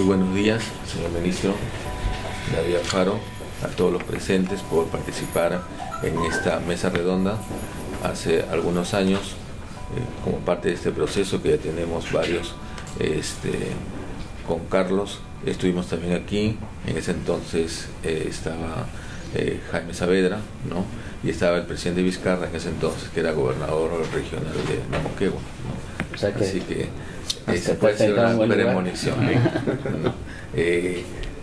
buenos días, señor ministro David Alfaro, a todos los presentes por participar en esta mesa redonda. Hace algunos años, como parte de este proceso que ya tenemos varios, con Carlos, estuvimos también aquí. En ese entonces estaba Jaime Saavedra, ¿no? Y estaba el presidente Vizcarra en ese entonces, que era gobernador regional de Moquegua, ¿no? O sea que, así que esa puede ser una premonición, ¿no?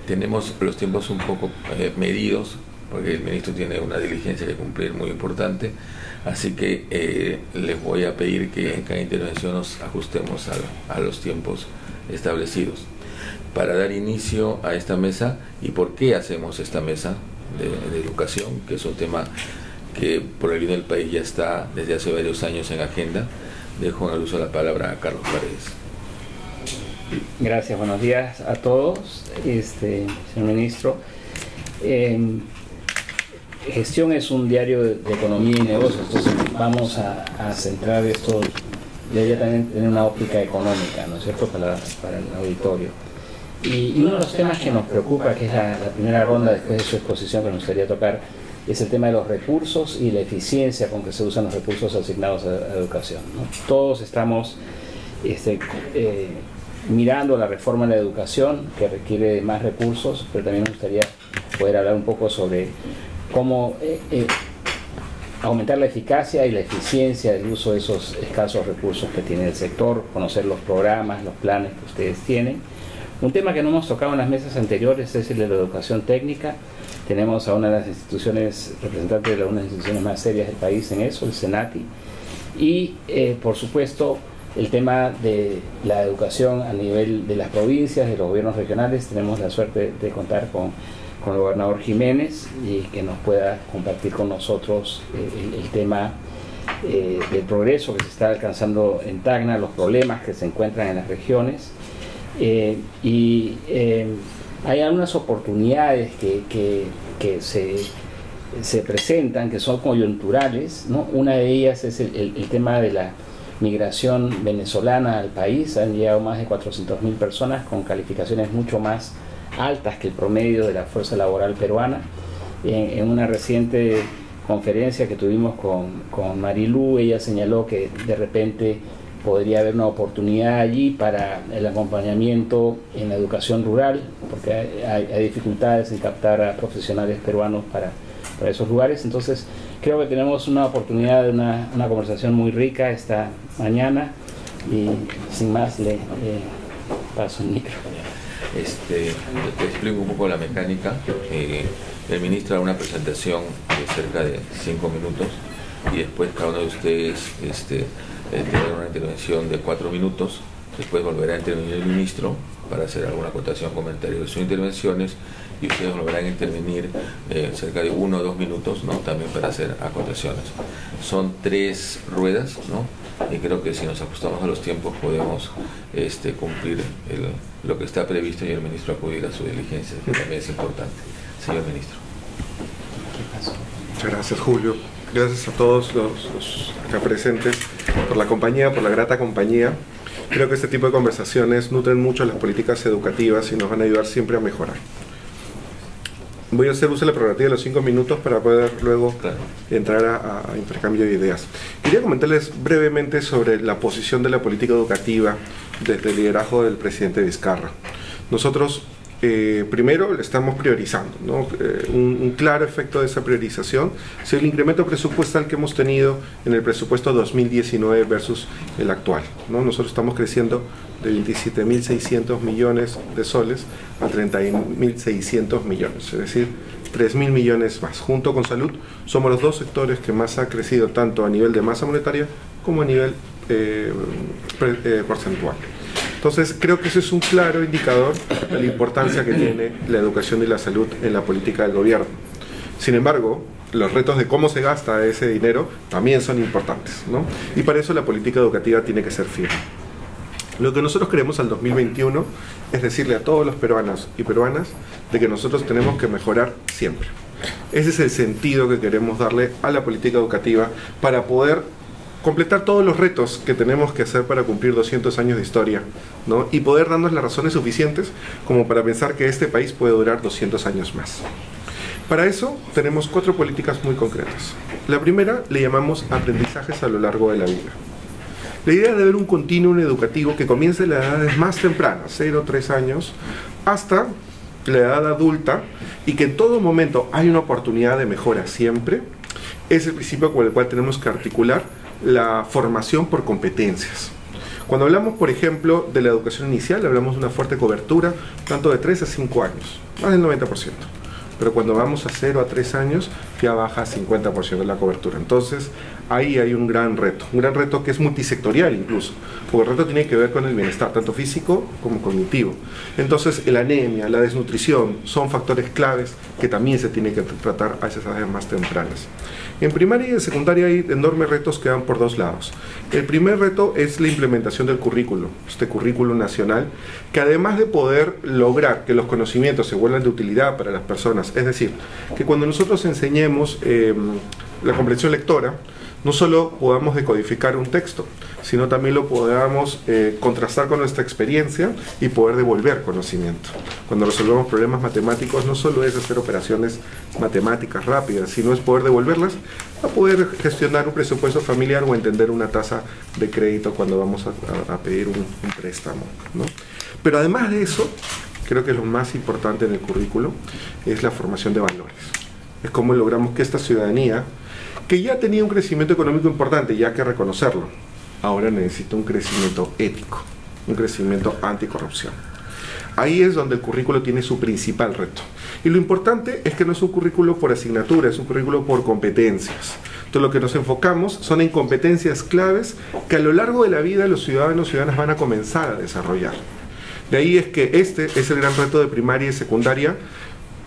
Tenemos los tiempos un poco medidos, porque el ministro tiene una diligencia que cumplir muy importante, así que les voy a pedir que en cada intervención nos ajustemos a los tiempos establecidos. Para dar inicio a esta mesa, y por qué hacemos esta mesa de educación, que es un tema que por el bien del país ya está desde hace varios años en agenda, dejo en el uso de la palabra a Carlos Paredes. Gracias, buenos días a todos, señor ministro. Gestión es un diario de economía y negocios, entonces vamos a centrar esto, debería también tener una óptica económica, ¿no es cierto?, para el auditorio. Y uno de los temas que nos preocupa, que es la primera ronda después de su exposición que nos gustaría tocar, es el tema de los recursos y la eficiencia con que se usan los recursos asignados a educación, ¿no? Todos estamos mirando la reforma de la educación, que requiere más recursos, pero también nos gustaría poder hablar un poco sobre cómo aumentar la eficacia y la eficiencia del uso de esos escasos recursos que tiene el sector, conocer los programas, los planes que ustedes tienen. Un tema que no hemos tocado en las mesas anteriores es el de la educación técnica. Tenemos a una de las instituciones, representantes de una de las instituciones más serias del país en eso, el SENATI, y por supuesto el tema de la educación a nivel de las provincias, de los gobiernos regionales. Tenemos la suerte de contar con el gobernador Jiménez y que nos pueda compartir con nosotros el tema del progreso que se está alcanzando en Tacna, los problemas que se encuentran en las regiones. Hay algunas oportunidades que se presentan, que son coyunturales, ¿no? Una de ellas es el tema de la migración venezolana al país. Han llegado más de 400.000 personas con calificaciones mucho más altas que el promedio de la fuerza laboral peruana. En una reciente conferencia que tuvimos con Marilú, ella señaló que de repente podría haber una oportunidad allí para el acompañamiento en la educación rural, porque hay dificultades en captar a profesionales peruanos para esos lugares. Entonces creo que tenemos una oportunidad de una conversación muy rica esta mañana, y sin más le paso el micro. Te explico un poco la mecánica. El ministro hará una presentación de cerca de 5 minutos y después cada uno de ustedes tendrá una intervención de 4 minutos. Después volverá a intervenir el ministro para hacer alguna acotación, comentario de sus intervenciones, y ustedes volverán a intervenir cerca de 1 o 2 minutos, ¿no?, también para hacer acotaciones. Son 3 ruedas, ¿no?, y creo que si nos ajustamos a los tiempos podemos cumplir lo que está previsto y el ministro acudir a su diligencia, que también es importante. Señor ministro. Muchas gracias, Julio. Gracias a todos los acá presentes por la compañía, por la grata compañía. Creo que este tipo de conversaciones nutren mucho las políticas educativas y nos van a ayudar siempre a mejorar. Voy a hacer uso de la prerrogativa de los 5 minutos para poder luego entrar a intercambio de ideas. Quería comentarles brevemente sobre la posición de la política educativa desde el liderazgo del presidente Vizcarra. Nosotros primero le estamos priorizando, ¿no? Un claro efecto de esa priorización es el incremento presupuestal que hemos tenido en el presupuesto 2019 versus el actual, ¿no? Nosotros estamos creciendo de 27.600 millones de soles a 31.600 millones, es decir, 3.000 millones más. Junto con salud somos los 2 sectores que más ha crecido tanto a nivel de masa monetaria como a nivel porcentual. Entonces creo que ese es un claro indicador de la importancia que tiene la educación y la salud en la política del gobierno. Sin embargo, los retos de cómo se gasta ese dinero también son importantes, ¿no? Y para eso la política educativa tiene que ser firme. Lo que nosotros queremos al 2021 es decirle a todos los peruanos y peruanas de que nosotros tenemos que mejorar siempre. Ese es el sentido que queremos darle a la política educativa para poder completar todos los retos que tenemos que hacer para cumplir 200 años de historia, ¿no? Y poder darnos las razones suficientes como para pensar que este país puede durar 200 años más. Para eso tenemos 4 políticas muy concretas. La primera le llamamos aprendizajes a lo largo de la vida. La idea es de ver un continuum educativo que comience en las edades más tempranas, 0, 3 años, hasta la edad adulta, y que en todo momento hay una oportunidad de mejora siempre. Es el principio con el cual tenemos que articular la formación por competencias. Cuando hablamos, por ejemplo, de la educación inicial, hablamos de una fuerte cobertura, tanto de 3 a 5 años, más del 90%. Pero cuando vamos a 0 a 3 años, ya baja a 50% de la cobertura. Entonces, ahí hay un gran reto que es multisectorial incluso, porque el reto tiene que ver con el bienestar, tanto físico como cognitivo. Entonces, la anemia, la desnutrición, son factores claves que también se tienen que tratar a esas edades más tempranas. En primaria y en secundaria hay enormes retos que van por 2 lados. El primer reto es la implementación del currículo, este currículo nacional, que además de poder lograr que los conocimientos se vuelvan de utilidad para las personas, es decir, que cuando nosotros enseñemos la comprensión lectora, no solo podamos decodificar un texto, sino también lo podamos contrastar con nuestra experiencia y poder devolver conocimiento. Cuando resolvemos problemas matemáticos, no solo es hacer operaciones matemáticas rápidas, sino es poder devolverlas a poder gestionar un presupuesto familiar o entender una tasa de crédito cuando vamos a pedir un préstamo, ¿no? Pero además de eso, creo que lo más importante en el currículo es la formación de valores. Es cómo logramos que esta ciudadanía, que ya tenía un crecimiento económico importante, ya hay que reconocerlo, ahora necesita un crecimiento ético, un crecimiento anticorrupción. Ahí es donde el currículo tiene su principal reto. Y lo importante es que no es un currículo por asignatura, es un currículo por competencias. Entonces lo que nos enfocamos son en competencias claves que a lo largo de la vida los ciudadanos y ciudadanas van a comenzar a desarrollar. De ahí es que este es el gran reto de primaria y secundaria,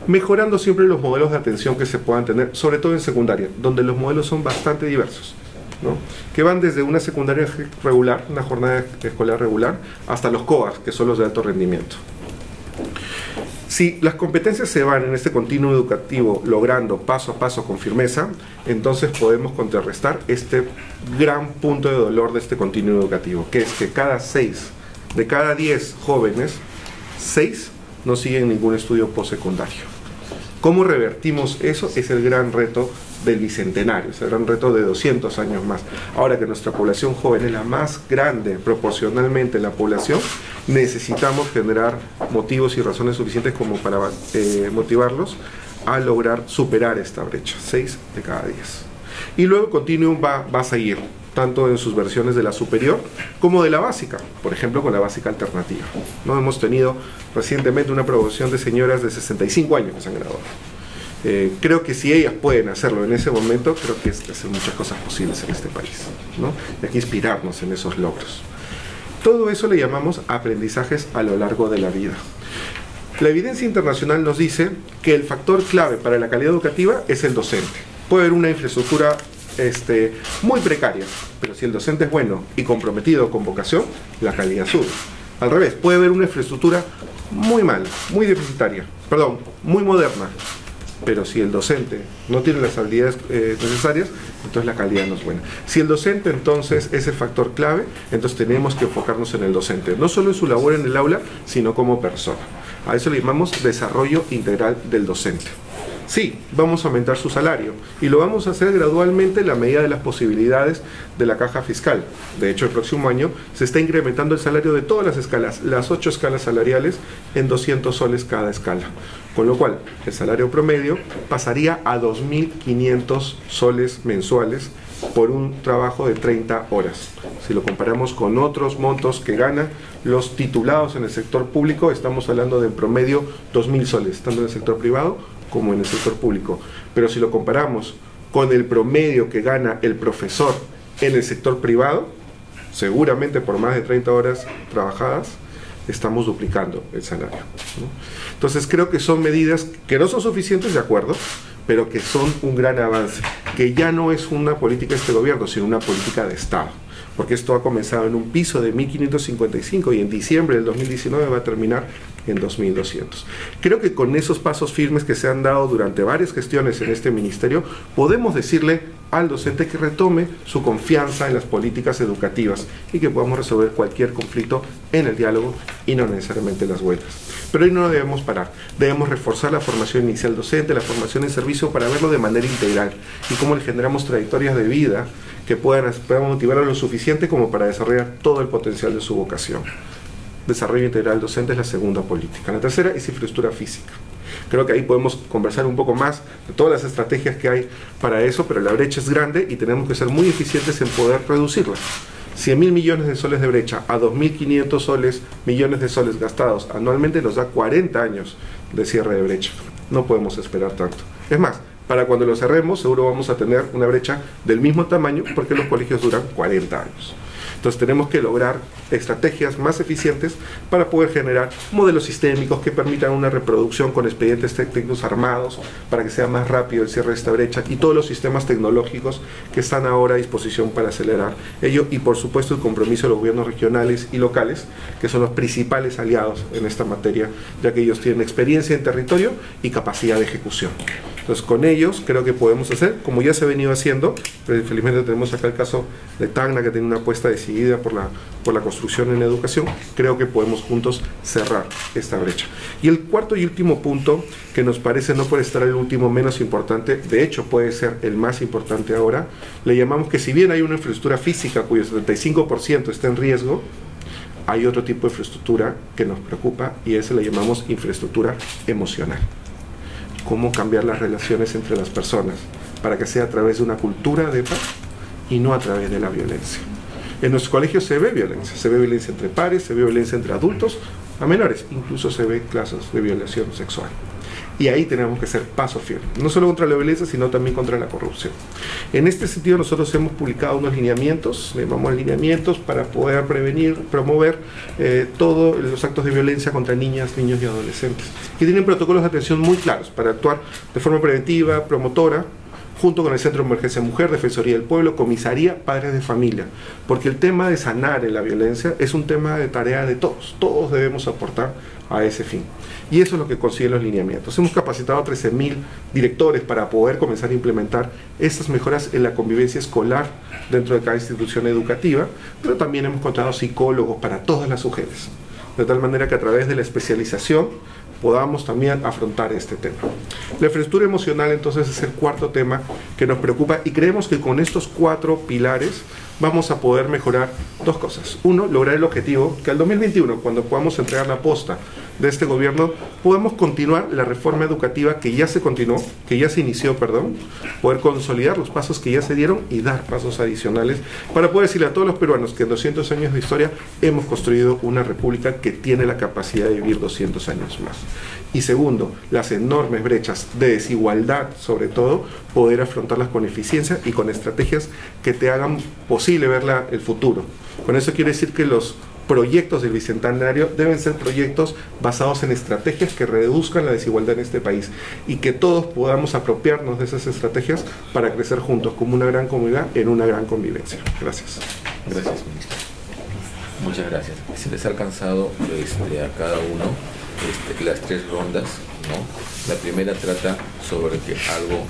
mejorando siempre los modelos de atención que se puedan tener, sobre todo en secundaria, donde los modelos son bastante diversos, ¿no? Que van desde una secundaria regular, una jornada escolar regular, hasta los COAS, que son los de alto rendimiento. Si las competencias se van en este continuo educativo logrando paso a paso con firmeza, entonces podemos contrarrestar este gran punto de dolor de este continuo educativo, que es que de cada 10 jóvenes, 6 no siguen ningún estudio postsecundario. ¿Cómo revertimos eso? Es el gran reto del bicentenario, es el gran reto de 200 años más. Ahora que nuestra población joven es la más grande proporcionalmente en la población, necesitamos generar motivos y razones suficientes como para motivarlos a lograr superar esta brecha, 6 de cada 10. Y luego el continuum va a seguir, tanto en sus versiones de la superior como de la básica, por ejemplo con la básica alternativa. ¿No? Hemos tenido recientemente una promoción de señoras de 65 años que se han graduado. Creo que si ellas pueden hacerlo en ese momento, creo que hacen muchas cosas posibles en este país, ¿no? Y hay que inspirarnos en esos logros. Todo eso le llamamos aprendizajes a lo largo de la vida. La evidencia internacional nos dice que el factor clave para la calidad educativa es el docente. Puede haber una infraestructura muy precaria, pero si el docente es bueno y comprometido con vocación, la calidad sube. Al revés, puede haber una infraestructura muy mala, muy deficitaria, muy moderna, pero si el docente no tiene las habilidades necesarias, entonces la calidad no es buena. Si el docente entonces es el factor clave, entonces tenemos que enfocarnos en el docente, no solo en su labor en el aula, sino como persona. A eso le llamamos desarrollo integral del docente. Sí, vamos a aumentar su salario y lo vamos a hacer gradualmente en la medida de las posibilidades de la caja fiscal. De hecho, el próximo año se está incrementando el salario de todas las escalas, las 8 escalas salariales, en 200 soles cada escala. Con lo cual, el salario promedio pasaría a 2.500 soles mensuales por un trabajo de 30 horas. Si lo comparamos con otros montos que ganan los titulados en el sector público, estamos hablando de en promedio 2.000 soles, tanto en el sector privado como en el sector público. Pero si lo comparamos con el promedio que gana el profesor en el sector privado, seguramente por más de 30 horas trabajadas, estamos duplicando el salario, ¿no? Entonces creo que son medidas que no son suficientes, de acuerdo, pero que son un gran avance, que ya no es una política de este gobierno, sino una política de Estado. porque esto ha comenzado en un piso de 1.555 y en diciembre del 2019 va a terminar en 2.200. Creo que con esos pasos firmes que se han dado durante varias gestiones en este ministerio, podemos decirle al docente que retome su confianza en las políticas educativas y que podamos resolver cualquier conflicto en el diálogo y no necesariamente en las vueltas. Pero ahí no debemos parar, debemos reforzar la formación inicial docente, la formación en servicio para verlo de manera integral y cómo le generamos trayectorias de vida que puedan motivarlo lo suficiente como para desarrollar todo el potencial de su vocación. Desarrollo integral docente es la segunda política. La tercera es infraestructura física. Creo que ahí podemos conversar un poco más de todas las estrategias que hay para eso, pero la brecha es grande y tenemos que ser muy eficientes en poder reducirla. 100.000 millones de soles de brecha a 2.500 millones de soles gastados anualmente nos da 40 años de cierre de brecha. No podemos esperar tanto. Es más, para cuando lo cerremos seguro vamos a tener una brecha del mismo tamaño porque los colegios duran 40 años. Entonces tenemos que lograr estrategias más eficientes para poder generar modelos sistémicos que permitan una reproducción con expedientes técnicos armados para que sea más rápido el cierre de esta brecha y todos los sistemas tecnológicos que están ahora a disposición para acelerar ello y por supuesto el compromiso de los gobiernos regionales y locales que son los principales aliados en esta materia ya que ellos tienen experiencia en territorio y capacidad de ejecución. Entonces con ellos creo que podemos hacer, como ya se ha venido haciendo, felizmente tenemos acá el caso de Tacna que tiene una apuesta decidida por la construcción en educación, creo que podemos juntos cerrar esta brecha. Y el cuarto y último punto, que nos parece no por estar el último menos importante, de hecho puede ser el más importante ahora, le llamamos que si bien hay una infraestructura física cuyo 75% está en riesgo, hay otro tipo de infraestructura que nos preocupa y esa le llamamos infraestructura emocional. Cómo cambiar las relaciones entre las personas para que sea a través de una cultura de paz y no a través de la violencia. En los colegios se ve violencia entre pares, se ve violencia entre adultos a menores, incluso se ve casos de violación sexual. Y ahí tenemos que hacer paso firme, no solo contra la violencia, sino también contra la corrupción. En este sentido nosotros hemos publicado unos lineamientos, llamamos lineamientos para poder prevenir, promover todos los actos de violencia contra niñas, niños y adolescentes, que tienen protocolos de atención muy claros para actuar de forma preventiva, promotora, junto con el Centro de Emergencia Mujer, Defensoría del Pueblo, Comisaría, Padres de Familia, porque el tema de sanar en la violencia es un tema de tarea de todos debemos aportar a ese fin. Y eso es lo que consiguen los lineamientos. Hemos capacitado a 13.000 directores para poder comenzar a implementar estas mejoras en la convivencia escolar dentro de cada institución educativa, pero también hemos contratado psicólogos para todas las UGELs, de tal manera que a través de la especialización podamos también afrontar este tema. La infraestructura emocional entonces es el cuarto tema que nos preocupa y creemos que con estos 4 pilares vamos a poder mejorar 2 cosas. Uno, lograr el objetivo que al 2021, cuando podamos entregar la posta de este gobierno, podemos continuar la reforma educativa que ya se continuó, que ya se inició, poder consolidar los pasos que ya se dieron y dar pasos adicionales para poder decirle a todos los peruanos que en 200 años de historia hemos construido una república que tiene la capacidad de vivir 200 años más. Y segundo, las enormes brechas de desigualdad, sobre todo, poder afrontarlas con eficiencia y con estrategias que te hagan posible ver el futuro. Con eso quiere decir que los proyectos del Bicentenario deben ser proyectos basados en estrategias que reduzcan la desigualdad en este país y que todos podamos apropiarnos de esas estrategias para crecer juntos como una gran comunidad en una gran convivencia. Gracias. Gracias, ministro. Muchas gracias. Se les ha alcanzado a cada uno las 3 rondas, ¿no? La primera trata sobre que algo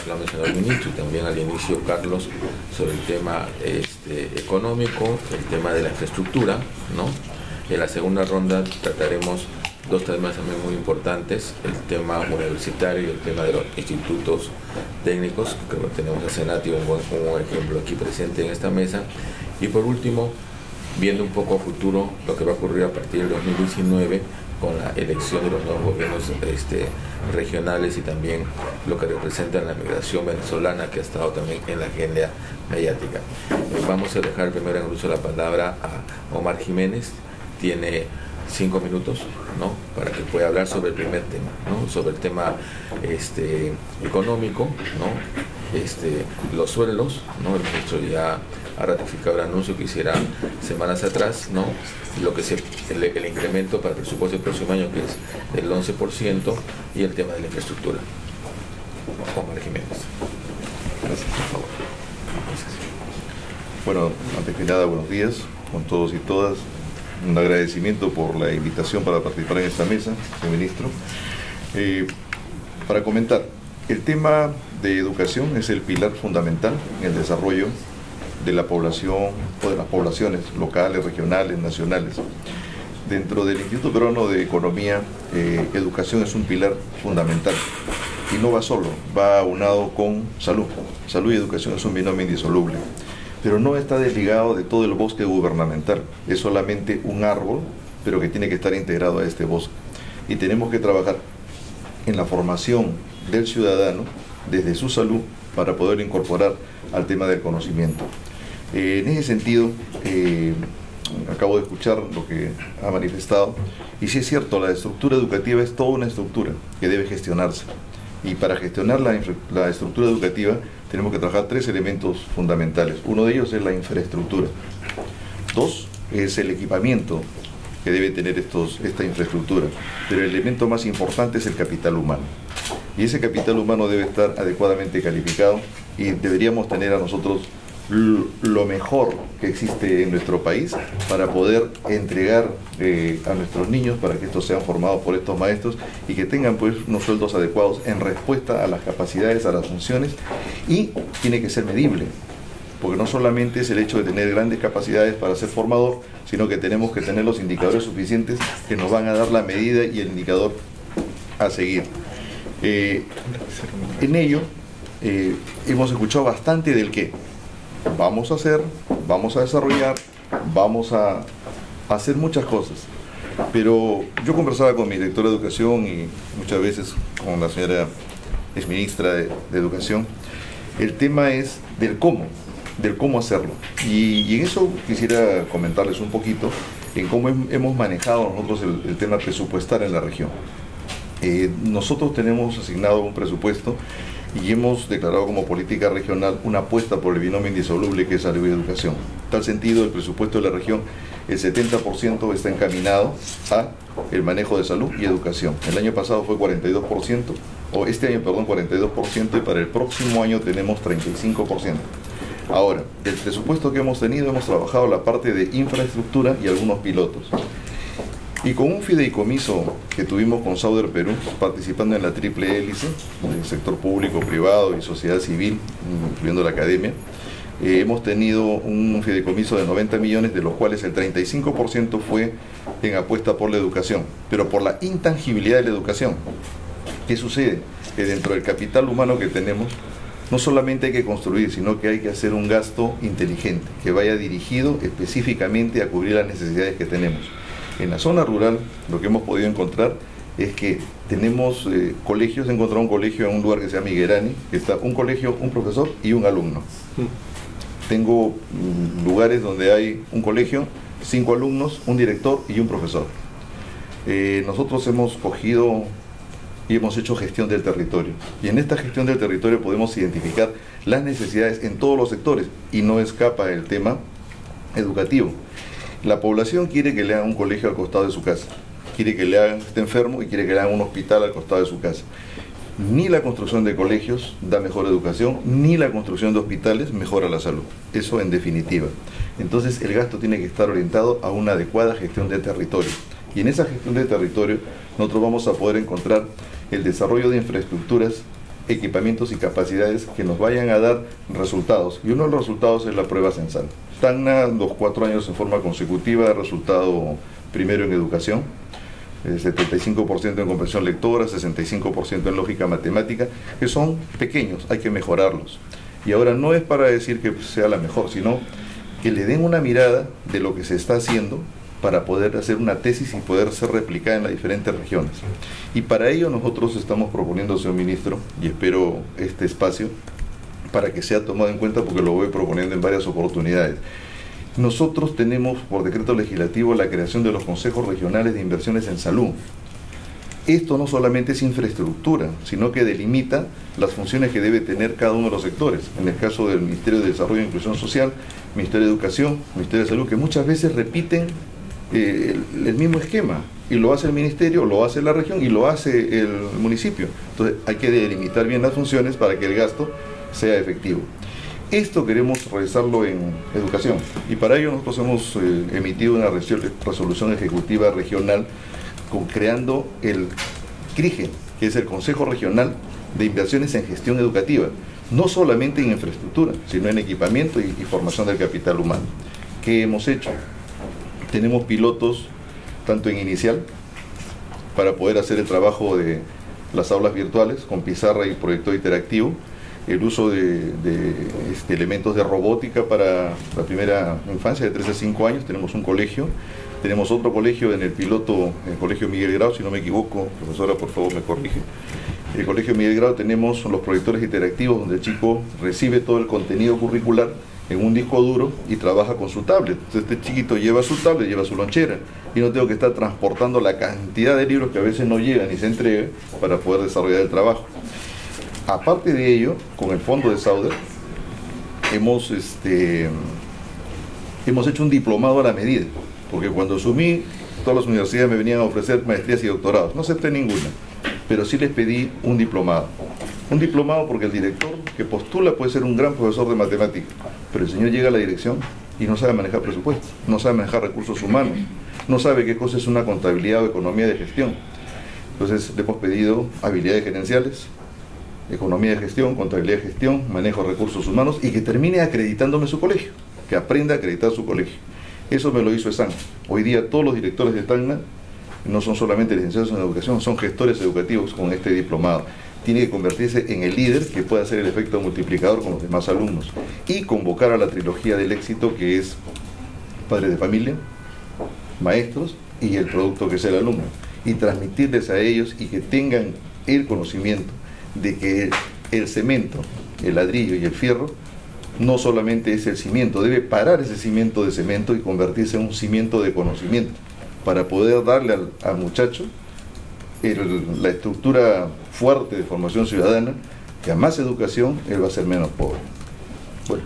lo ha mencionado el ministro y también al inicio Carlos sobre el tema económico, el tema de la infraestructura, ¿no? En la segunda ronda trataremos 2 temas también muy importantes, el tema universitario y el tema de los institutos técnicos, que tenemos a Senati como ejemplo aquí presente en esta mesa, y por último, viendo un poco a futuro lo que va a ocurrir a partir del 2019 con la elección de los nuevos gobiernos regionales y también lo que representa la migración venezolana que ha estado también en la agenda mediática. Vamos a dejar primero en uso la palabra a Omar Jiménez, tiene 5 minutos, ¿no? Para que pueda hablar sobre el primer tema, ¿no? Sobre el tema económico, ¿no? Los sueldos, ¿no? El ministro ya ha ratificado el anuncio que hiciera semanas atrás, ¿no? Lo que el incremento para el presupuesto del próximo año, que es del 11%, y el tema de la infraestructura. Omar Jiménez. Gracias, por favor. Bueno, antes que nada, buenos días con todos y todas. Un agradecimiento por la invitación para participar en esta mesa, señor ministro. Para comentar, el tema de educación es el pilar fundamental en el desarrollo de la población o de las poblaciones locales, regionales, nacionales. Dentro del Instituto Peruano de Economía, educación es un pilar fundamental y no va solo, va aunado con salud. Salud y educación es un binomio indisoluble, pero no está desligado de todo el bosque gubernamental, es solamente un árbol, pero que tiene que estar integrado a este bosque. Y tenemos que trabajar en la formación del ciudadano desde su salud para poder incorporar al tema del conocimiento. En ese sentido, acabo de escuchar lo que ha manifestado, y sí es cierto, la estructura educativa es toda una estructura que debe gestionarse. Y para gestionar la estructura educativa tenemos que trabajar tres elementos fundamentales. Uno de ellos es la infraestructura. Dos, es el equipamiento que debe tener esta infraestructura. Pero el elemento más importante es el capital humano. Y ese capital humano debe estar adecuadamente calificado y deberíamos tener a nosotros lo mejor que existe en nuestro país para poder entregar a nuestros niños para que estos sean formados por estos maestros y que tengan pues unos sueldos adecuados en respuesta a las capacidades, a las funciones, y tiene que ser medible, porque no solamente es el hecho de tener grandes capacidades para ser formador, sino que tenemos que tener los indicadores suficientes que nos van a dar la medida y el indicador a seguir. En ello hemos escuchado bastante del qué vamos a hacer, vamos a desarrollar, vamos a hacer muchas cosas. Pero yo conversaba con mi directora de Educación y muchas veces con la señora exministra de Educación. El tema es del cómo hacerlo. Y en eso quisiera comentarles un poquito en cómo hemos manejado nosotros el tema presupuestal en la región. Nosotros tenemos asignado un presupuesto y hemos declarado como política regional una apuesta por el binomio indisoluble que es salud y educación. En tal sentido, el presupuesto de la región, el 70% está encaminado a el manejo de salud y educación. El año pasado fue 42%, o este año, perdón, 42%, y para el próximo año tenemos 35%. Ahora, del presupuesto que hemos tenido, hemos trabajado la parte de infraestructura y algunos pilotos. Y con un fideicomiso que tuvimos con Sauder Perú, participando en la triple hélice, del sector público, privado y sociedad civil, incluyendo la academia, hemos tenido un fideicomiso de 90 millones, de los cuales el 35% fue en apuesta por la educación, pero por la intangibilidad de la educación. ¿Qué sucede? Que dentro del capital humano que tenemos, no solamente hay que construir, sino que hay que hacer un gasto inteligente, que vaya dirigido específicamente a cubrir las necesidades que tenemos. En la zona rural, lo que hemos podido encontrar es que tenemos colegios. He encontrado un colegio en un lugar que se llama Higuerani, que está un colegio, un profesor y un alumno. Tengo lugares donde hay un colegio, 5 alumnos, un director y un profesor. Nosotros hemos cogido y hemos hecho gestión del territorio. Y en esta gestión del territorio podemos identificar las necesidades en todos los sectores y no escapa el tema educativo. La población quiere que le hagan un colegio al costado de su casa, quiere que le hagan, esté enfermo y quiere que le hagan un hospital al costado de su casa. Ni la construcción de colegios da mejor educación, ni la construcción de hospitales mejora la salud. Eso en definitiva. Entonces el gasto tiene que estar orientado a una adecuada gestión de territorio. Y en esa gestión de territorio nosotros vamos a poder encontrar el desarrollo de infraestructuras, equipamientos y capacidades que nos vayan a dar resultados. Y uno de los resultados es la prueba censal. Tacna, los 4 años en forma consecutiva, resultado primero en educación, 75% en comprensión lectora, 65% en lógica matemática, que son pequeños, hay que mejorarlos. Y ahora no es para decir que sea la mejor, sino que le den una mirada de lo que se está haciendo para poder hacer una tesis y poder ser replicada en las diferentes regiones. Y para ello nosotros estamos proponiendo, señor ministro, y espero este espacio para que sea tomado en cuenta porque lo voy proponiendo en varias oportunidades. Nosotros tenemos por decreto legislativo la creación de los consejos regionales de inversiones en salud. Esto no solamente es infraestructura, sino que delimita las funciones que debe tener cada uno de los sectores. En el caso del Ministerio de Desarrollo e Inclusión Social, Ministerio de Educación, Ministerio de Salud, que muchas veces repiten el mismo esquema, y lo hace el ministerio, lo hace la región y lo hace el municipio. Entonces hay que delimitar bien las funciones para que el gasto sea efectivo. Esto queremos realizarlo en educación, y para ello nosotros hemos emitido una resolución ejecutiva regional creando el CRIGE, que es el Consejo Regional de Inversiones en Gestión Educativa, no solamente en infraestructura, sino en equipamiento y formación del capital humano. ¿Qué hemos hecho? Tenemos pilotos tanto en inicial, para poder hacer el trabajo de las aulas virtuales con pizarra y proyector interactivo, el uso de elementos de robótica para la primera infancia de 3 a 5 años. Tenemos un colegio, tenemos otro colegio en el piloto, el Colegio Miguel Grau, si no me equivoco, profesora, por favor me corrige. En el Colegio Miguel Grau tenemos los proyectores interactivos donde el chico recibe todo el contenido curricular en un disco duro y trabaja con su tablet. Entonces este chiquito lleva su tablet, lleva su lonchera, y no tengo que estar transportando la cantidad de libros que a veces no llegan ni se entregan para poder desarrollar el trabajo. Aparte de ello, con el fondo de Sauder, hemos hecho un diplomado a la medida, porque cuando asumí, todas las universidades me venían a ofrecer maestrías y doctorados. No acepté ninguna, pero sí les pedí un diplomado. Un diplomado porque el director que postula puede ser un gran profesor de matemáticas, pero el señor llega a la dirección y no sabe manejar presupuestos, no sabe manejar recursos humanos, no sabe qué cosa es una contabilidad o economía de gestión. Entonces le hemos pedido habilidades gerenciales, economía de gestión, contabilidad de gestión, manejo de recursos humanos, y que termine acreditándome su colegio, que aprenda a acreditar su colegio. Eso me lo hizo ESAN. Hoy día todos los directores de Tacna no son solamente licenciados en educación, son gestores educativos con este diplomado. Tiene que convertirse en el líder que pueda hacer el efecto multiplicador con los demás alumnos y convocar a la trilogía del éxito, que es padres de familia, maestros y el producto que es el alumno, y transmitirles a ellos y que tengan el conocimiento de que el cemento, el ladrillo y el fierro no solamente es el cimiento, debe parar ese cimiento de cemento y convertirse en un cimiento de conocimiento para poder darle al muchacho la estructura fuerte de formación ciudadana, que a más educación él va a ser menos pobre. Bueno,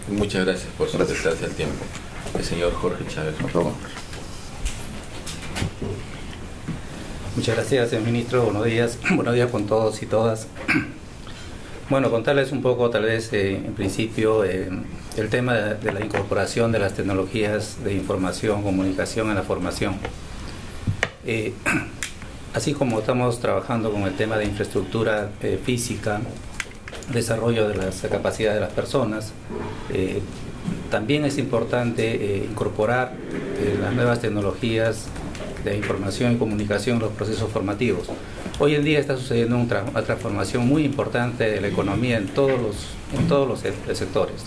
muchas gracias por sujetarse al tiempo. El señor Jorge Chávez, por favor. Muchas gracias, señor ministro. Buenos días con todos y todas. Bueno, contarles un poco, tal vez, en principio, el tema de la incorporación de las tecnologías de información, comunicación en la formación. Así como estamos trabajando con el tema de infraestructura física, desarrollo de las capacidades de las personas, también es importante incorporar las nuevas tecnologías de información y comunicación en los procesos formativos. Hoy en día está sucediendo una transformación muy importante de la economía en todos los sectores,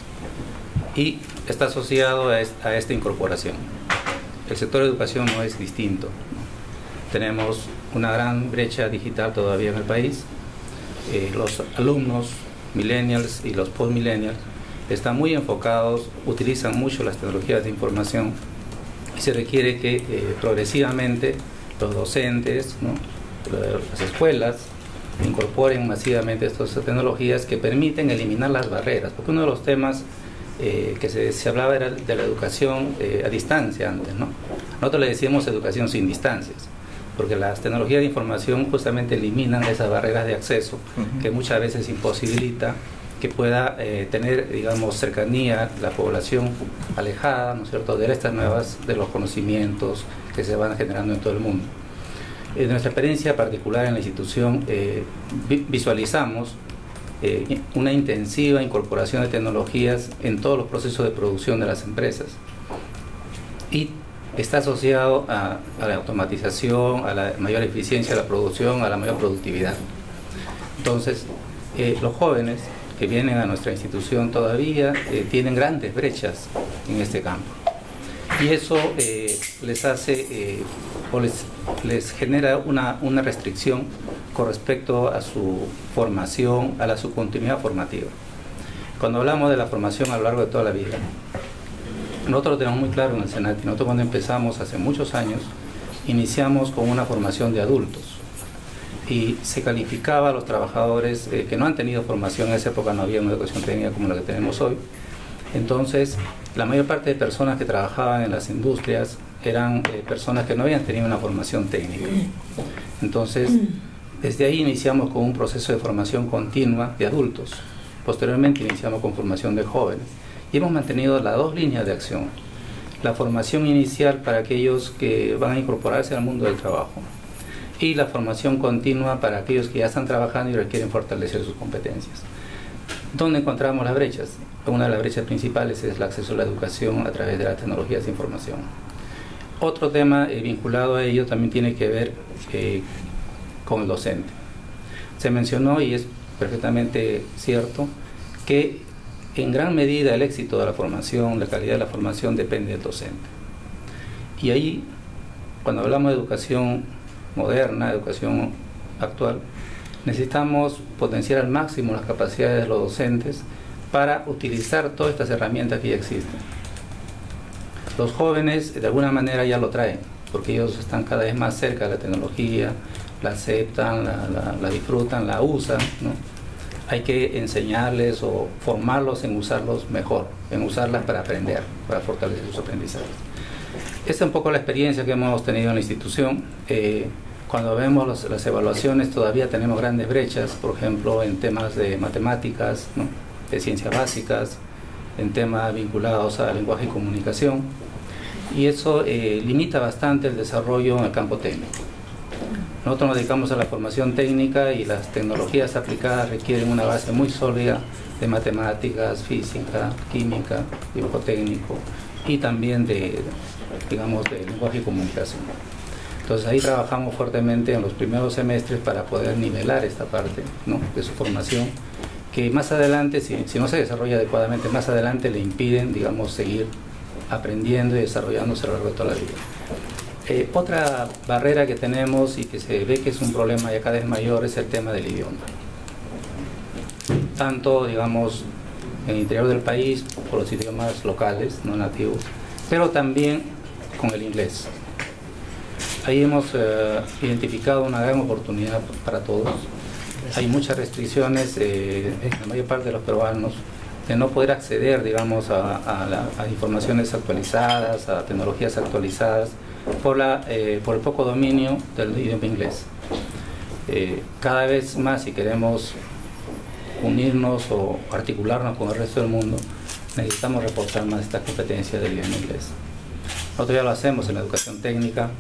y está asociado a esta incorporación. El sector de educación no es distinto, ¿no? Tenemos una gran brecha digital todavía en el país. Los alumnos millennials y los post-millennials están muy enfocados, utilizan mucho las tecnologías de información, y se requiere que progresivamente los docentes, ¿no?, las escuelas incorporen masivamente estas tecnologías que permiten eliminar las barreras, porque uno de los temas que se hablaba era de la educación a distancia antes, ¿no? Nosotros le decíamos educación sin distancias, porque las tecnologías de información justamente eliminan esas barreras de acceso que muchas veces imposibilita que pueda tener, digamos, cercanía la población alejada, ¿no es cierto?, de estas de los conocimientos que se van generando en todo el mundo. En nuestra experiencia particular en la institución, visualizamos una intensiva incorporación de tecnologías en todos los procesos de producción de las empresas, y está asociado a la automatización, a la mayor eficiencia de la producción, a la mayor productividad. Entonces, los jóvenes que vienen a nuestra institución todavía tienen grandes brechas en este campo, y eso les hace o les genera una restricción con respecto a su formación, a su continuidad formativa. Cuando hablamos de la formación a lo largo de toda la vida, nosotros lo tenemos muy claro en el Senati. Nosotros, cuando empezamos hace muchos años, iniciamos con una formación de adultos, y se calificaba a los trabajadores que no han tenido formación. En esa época no había una educación técnica como la que tenemos hoy. Entonces, la mayor parte de personas que trabajaban en las industrias eran personas que no habían tenido una formación técnica. Entonces, desde ahí iniciamos con un proceso de formación continua de adultos, posteriormente iniciamos con formación de jóvenes. Y hemos mantenido las dos líneas de acción. La formación inicial para aquellos que van a incorporarse al mundo del trabajo y la formación continua para aquellos que ya están trabajando y requieren fortalecer sus competencias. ¿Dónde encontramos las brechas? Una de las brechas principales es el acceso a la educación a través de las tecnologías de información. Otro tema vinculado a ello también tiene que ver con el docente. Se mencionó, y es perfectamente cierto, que en gran medida el éxito de la formación, la calidad de la formación depende del docente. Y ahí, cuando hablamos de educación moderna, educación actual, necesitamos potenciar al máximo las capacidades de los docentes para utilizar todas estas herramientas que ya existen. Los jóvenes de alguna manera ya lo traen, porque ellos están cada vez más cerca de la tecnología, la aceptan, la disfrutan, la usan, ¿no? Hay que enseñarles o formarlos en usarlos mejor, en usarlas para aprender, para fortalecer sus aprendizajes. Esta es un poco la experiencia que hemos tenido en la institución. Cuando vemos las evaluaciones todavía tenemos grandes brechas, por ejemplo en temas de matemáticas, ¿no?, de ciencias básicas, en temas vinculados al lenguaje y comunicación, y eso limita bastante el desarrollo en el campo técnico. Nosotros nos dedicamos a la formación técnica y las tecnologías aplicadas requieren una base muy sólida de matemáticas, física, química, dibujo técnico y también de lenguaje y comunicación. Entonces ahí trabajamos fuertemente en los primeros semestres para poder nivelar esta parte, ¿no?, de su formación, que más adelante, si no se desarrolla adecuadamente, más adelante le impiden, digamos, seguir aprendiendo y desarrollándose a lo largo de toda la vida. Otra barrera que tenemos y que se ve que es un problema ya cada vez mayor es el tema del idioma. Tanto, digamos, en el interior del país, por los idiomas locales, no nativos, pero también con el inglés. Ahí hemos identificado una gran oportunidad para todos. Hay muchas restricciones en la mayor parte de los peruanos de no poder acceder, digamos, a informaciones actualizadas, a tecnologías actualizadas, por el poco dominio del idioma inglés. Cada vez más, si queremos unirnos o articularnos con el resto del mundo, necesitamos reforzar más esta competencia del idioma inglés. Nosotros ya lo hacemos en la educación técnica,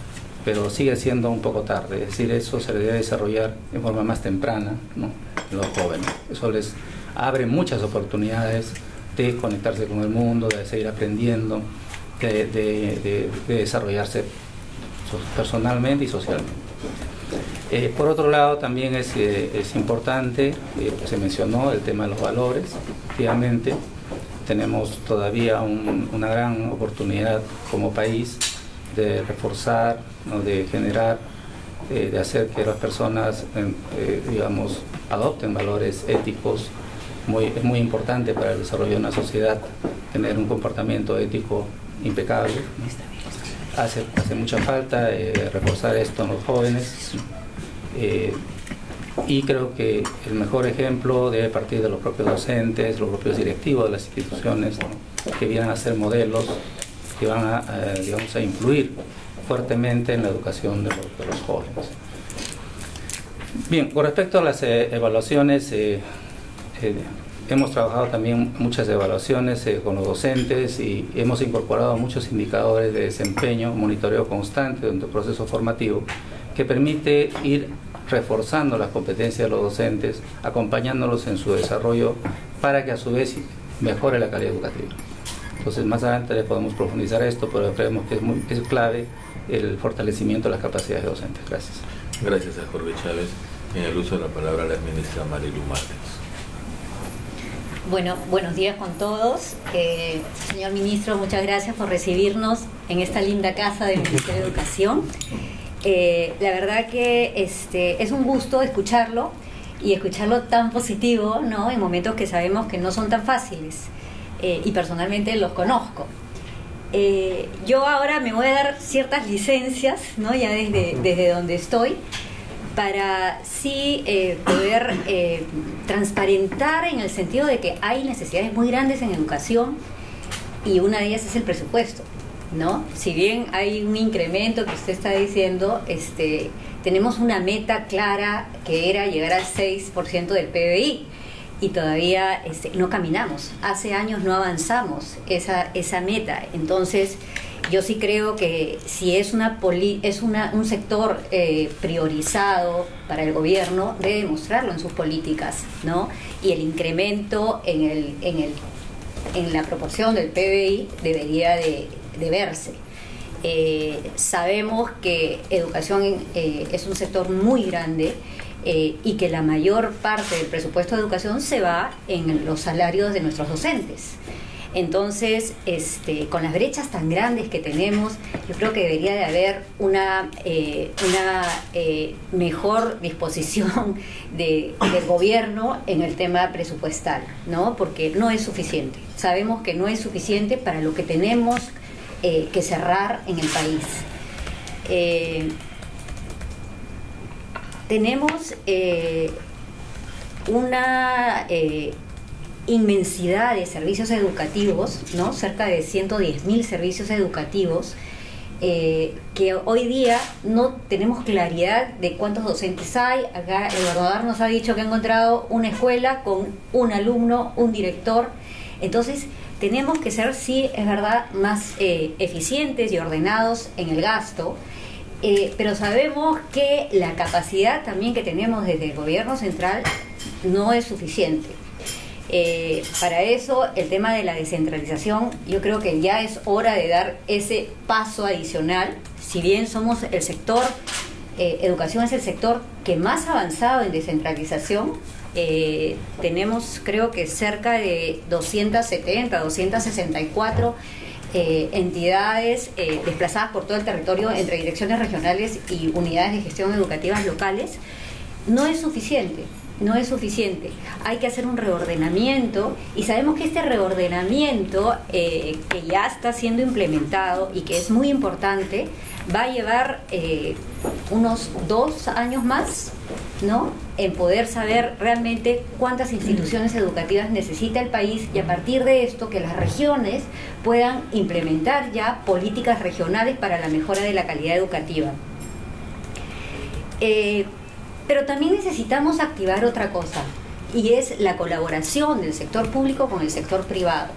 pero sigue siendo un poco tarde. Es decir, eso se debe desarrollar en forma más temprana, ¿no?, en los jóvenes. Eso les abre muchas oportunidades de conectarse con el mundo, de seguir aprendiendo, de desarrollarse personalmente y socialmente. Por otro lado, también es importante, se mencionó el tema de los valores. Efectivamente, tenemos todavía una gran oportunidad como país de reforzar, ¿no?, de generar, de hacer que las personas, digamos, adopten valores éticos. Es muy importante para el desarrollo de una sociedad tener un comportamiento ético impecable, ¿no? Hace mucha falta reforzar esto en los jóvenes, y creo que el mejor ejemplo debe partir de los propios docentes, los propios directivos de las instituciones, ¿no?, que vienen a ser modelos que van a influir fuertemente en la educación de los jóvenes. Bien, con respecto a las evaluaciones, hemos trabajado también muchas evaluaciones con los docentes y hemos incorporado muchos indicadores de desempeño, monitoreo constante durante el proceso formativo, que permite ir reforzando las competencias de los docentes, acompañándolos en su desarrollo para que a su vez mejore la calidad educativa. Entonces más adelante les podemos profundizar esto, pero creemos que es clave el fortalecimiento de las capacidades docentes. Gracias. Gracias a Jorge Chávez. En el uso de la palabra la ministra Marilu Martins. Bueno, buenos días con todos. Señor ministro, muchas gracias por recibirnos en esta linda casa del Ministerio de Educación. La verdad que es un gusto escucharlo y escucharlo tan positivo, ¿no?, en momentos que sabemos que no son tan fáciles, y personalmente los conozco. Yo ahora me voy a dar ciertas licencias, ¿no?, ya desde donde estoy, para sí poder transparentar en el sentido de que hay necesidades muy grandes en educación y una de ellas es el presupuesto, ¿no? Si bien hay un incremento que usted está diciendo, tenemos una meta clara que era llegar al 6% del PBI y todavía no caminamos. Hace años no avanzamos esa meta. Entonces, yo sí creo que si es un sector priorizado para el gobierno, debe mostrarlo en sus políticas, ¿no? Y el incremento en la proporción del PBI debería de verse. Sabemos que educación es un sector muy grande, y que la mayor parte del presupuesto de educación se va en los salarios de nuestros docentes. Entonces, con las brechas tan grandes que tenemos, yo creo que debería de haber una mejor disposición del gobierno en el tema presupuestal, ¿no? Porque no es suficiente. Sabemos que no es suficiente para lo que tenemos que cerrar en el país. Tenemos una inmensidad de servicios educativos, ¿no? Cerca de 110.000 servicios educativos, que hoy día no tenemos claridad de cuántos docentes hay. Acá el gobernador nos ha dicho que ha encontrado una escuela con un alumno, un director. Entonces tenemos que ser, sí, es verdad, más eficientes y ordenados en el gasto. Pero sabemos que la capacidad también que tenemos desde el gobierno central no es suficiente. Para eso, el tema de la descentralización, yo creo que ya es hora de dar ese paso adicional. Si bien somos el sector, educación es el sector que más ha avanzado en descentralización, tenemos creo que cerca de 270, 264 entidades desplazadas por todo el territorio entre direcciones regionales y unidades de gestión educativas locales. No es suficiente. Hay que hacer un reordenamiento, y sabemos que este reordenamiento que ya está siendo implementado y que es muy importante, va a llevar unos 2 años más, ¿no?, en poder saber realmente cuántas instituciones educativas necesita el país, y a partir de esto que las regiones puedan implementar ya políticas regionales para la mejora de la calidad educativa. Pero también necesitamos activar otra cosa, y es la colaboración del sector público con el sector privado.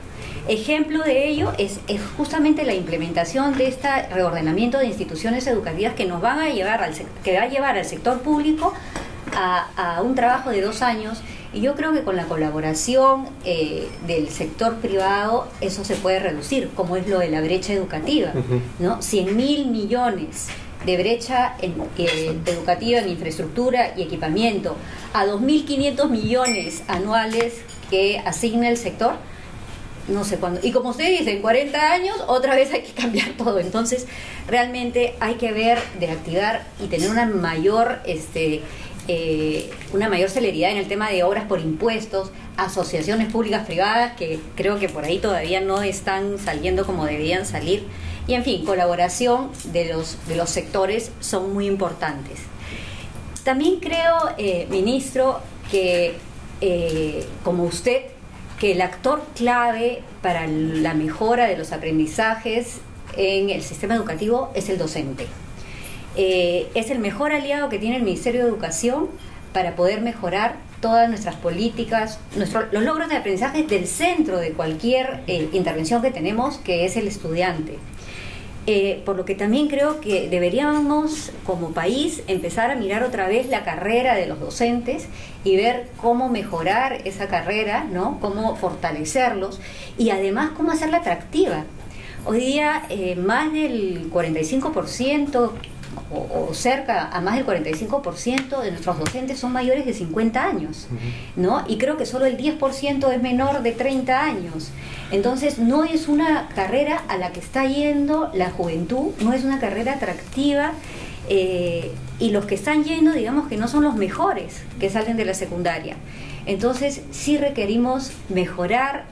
Ejemplo de ello es justamente la implementación de este reordenamiento de instituciones educativas que nos van a llevar que va a llevar al sector público a un trabajo de 2 años, y yo creo que con la colaboración del sector privado eso se puede reducir, como es lo de la brecha educativa, ¿no? 100.000 millones de brecha educativa en infraestructura y equipamiento, a 2.500 millones anuales que asigna el sector, no sé cuándo. Y como ustedes dicen, 40 años, otra vez hay que cambiar todo. Entonces, realmente hay que ver de activar y tener una mayor celeridad en el tema de obras por impuestos, asociaciones públicas privadas, que creo que por ahí todavía no están saliendo como deberían salir. Y en fin, colaboración de los sectores son muy importantes. También creo, ministro, que como usted, que el actor clave para la mejora de los aprendizajes en el sistema educativo es el docente. Es el mejor aliado que tiene el Ministerio de Educación para poder mejorar todas nuestras políticas, los logros de aprendizaje del centro de cualquier intervención que tenemos, que es el estudiante. Por lo que también creo que deberíamos como país empezar a mirar otra vez la carrera de los docentes y ver cómo mejorar esa carrera, ¿no?, cómo fortalecerlos y además cómo hacerla atractiva. Hoy día más del 45% o cerca a más del 45% de nuestros docentes son mayores de 50 años, ¿no? Y creo que solo el 10% es menor de 30 años. Entonces no es una carrera a la que está yendo la juventud, no es una carrera atractiva, y los que están yendo, digamos que no son los mejores que salen de la secundaria. Entonces sí requerimos mejorar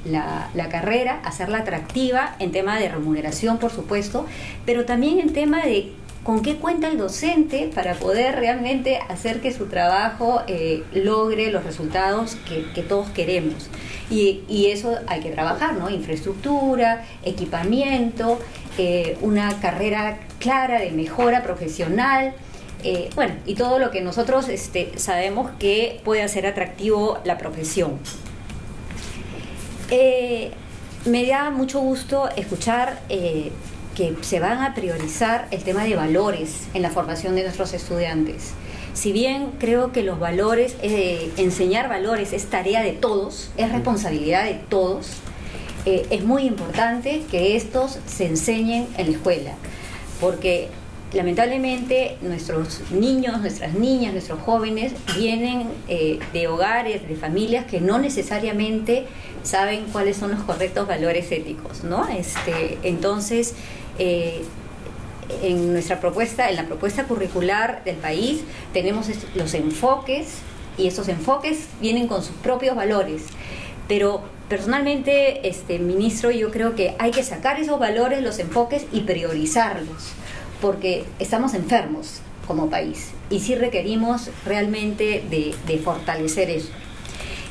la carrera, hacerla atractiva en tema de remuneración, por supuesto, pero también en tema de con qué cuenta el docente para poder realmente hacer que su trabajo logre los resultados que todos queremos. Y eso hay que trabajar, ¿no? Infraestructura, equipamiento, una carrera clara de mejora profesional, bueno, y todo lo que nosotros sabemos que puede hacer atractivo la profesión. Me da mucho gusto escuchar que se van a priorizar el tema de valores en la formación de nuestros estudiantes. Si bien creo que los valores, enseñar valores es tarea de todos, es responsabilidad de todos, es muy importante que estos se enseñen en la escuela, porque lamentablemente nuestros niños, nuestras niñas, nuestros jóvenes vienen de hogares, de familias que no necesariamente saben cuáles son los correctos valores éticos, ¿no? Entonces, en nuestra propuesta, en la propuesta curricular del país, tenemos los enfoques, y esos enfoques vienen con sus propios valores. Pero personalmente, ministro, yo creo que hay que sacar esos valores, los enfoques, y priorizarlos, porque estamos enfermos como país y sí requerimos realmente de fortalecer eso.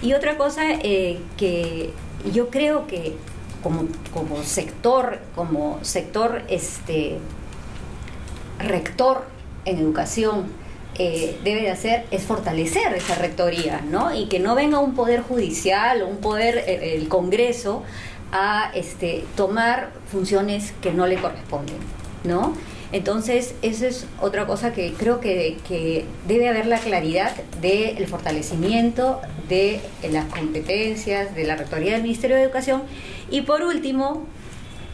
Y otra cosa que yo creo que como sector rector en educación debe de hacer es fortalecer esa rectoría, ¿no? Y que no venga un poder judicial o un poder, el Congreso, a tomar funciones que no le corresponden, ¿no? Entonces, esa es otra cosa que creo que debe haber la claridad del fortalecimiento de las competencias de la Rectoría del Ministerio de Educación. Y por último,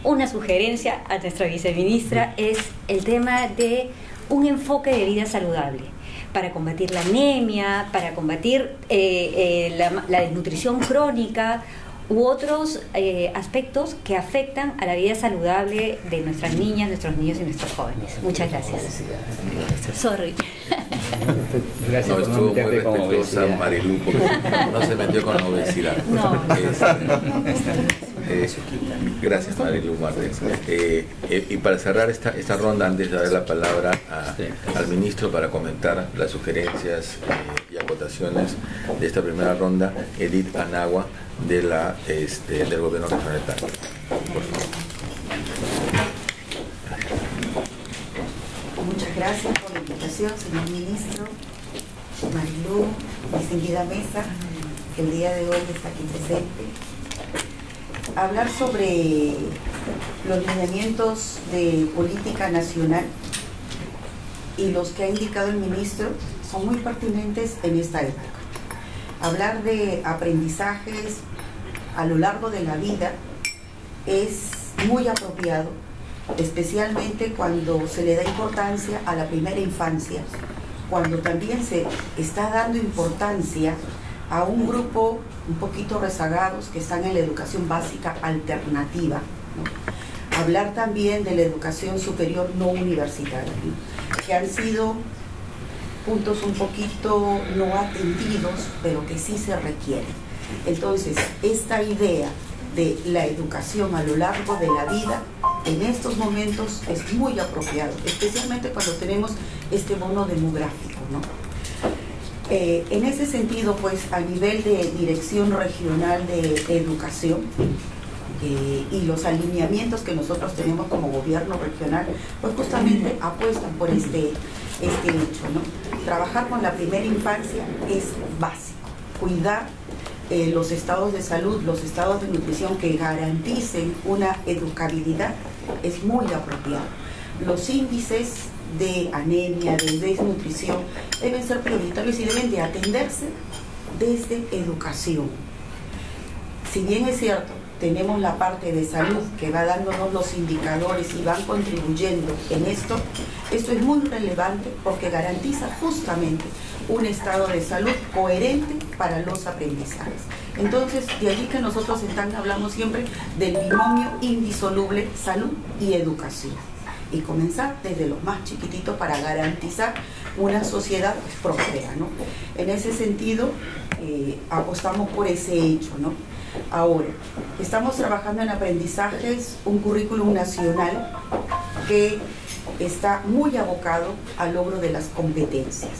una sugerencia a nuestra viceministra es el tema de un enfoque de vida saludable para combatir la anemia, para combatir la desnutrición crónica u otros aspectos que afectan a la vida saludable de nuestras niñas, nuestros niños y nuestros jóvenes. Muchas gracias. Sorry. Gracias no, por estuvo muy meterte con respetuosa obesidad. Marilu, porque no se metió con la obesidad. No. Gracias, Marilu Martínez. Y para cerrar esta ronda, antes de dar la palabra al ministro para comentar las sugerencias y acotaciones de esta primera ronda, Edith Anagua, del Gobierno Regional de Tacna. Por favor. Muchas gracias por la invitación, señor ministro, Marilu, distinguida mesa, que el día de hoy está aquí presente. Hablar sobre los lineamientos de política nacional y los que ha indicado el ministro son muy pertinentes en esta época. Hablar de aprendizajes a lo largo de la vida es muy apropiado, especialmente cuando se le da importancia a la primera infancia, cuando también se está dando importancia a un grupo un poquito rezagados que están en la educación básica alternativa, ¿no? Hablar también de la educación superior no universitaria, ¿no? Que han sido puntos un poquito no atendidos, pero que sí se requieren. Entonces, esta idea de la educación a lo largo de la vida en estos momentos es muy apropiado, especialmente cuando tenemos este bono demográfico, ¿no? En ese sentido, pues a nivel de Dirección Regional de Educación y los alineamientos que nosotros tenemos como gobierno regional, pues justamente apuestan por este hecho, ¿no? Trabajar con la primera infancia es básico, cuidar los estados de salud, los estados de nutrición que garanticen una educabilidad es muy apropiado. Los índices de anemia, de desnutrición deben ser prioritarios y deben de atenderse desde educación. Si bien es cierto, tenemos la parte de salud que va dándonos los indicadores y van contribuyendo en esto es muy relevante porque garantiza justamente un estado de salud coherente para los aprendizajes. Entonces, de allí que nosotros en Tacna hablamos siempre del binomio indisoluble salud y educación. Y comenzar desde los más chiquititos para garantizar una sociedad próspera, ¿no? En ese sentido, apostamos por ese hecho, ¿no? Ahora, estamos trabajando en aprendizajes, un currículum nacional que está muy abocado al logro de las competencias.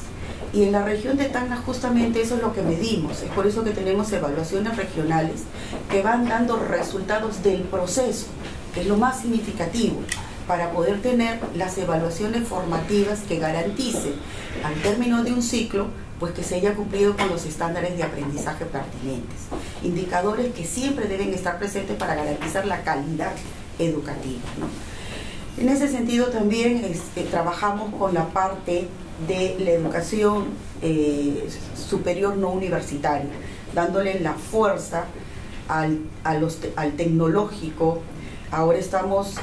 Y en la región de Tacna justamente eso es lo que medimos, es por eso que tenemos evaluaciones regionales que van dando resultados del proceso, que es lo más significativo, para poder tener las evaluaciones formativas que garanticen, al término de un ciclo, pues que se haya cumplido con los estándares de aprendizaje pertinentes. Indicadores que siempre deben estar presentes para garantizar la calidad educativa, ¿no? En ese sentido también trabajamos con la parte de la educación superior no universitaria, dándole la fuerza al tecnológico. Ahora estamos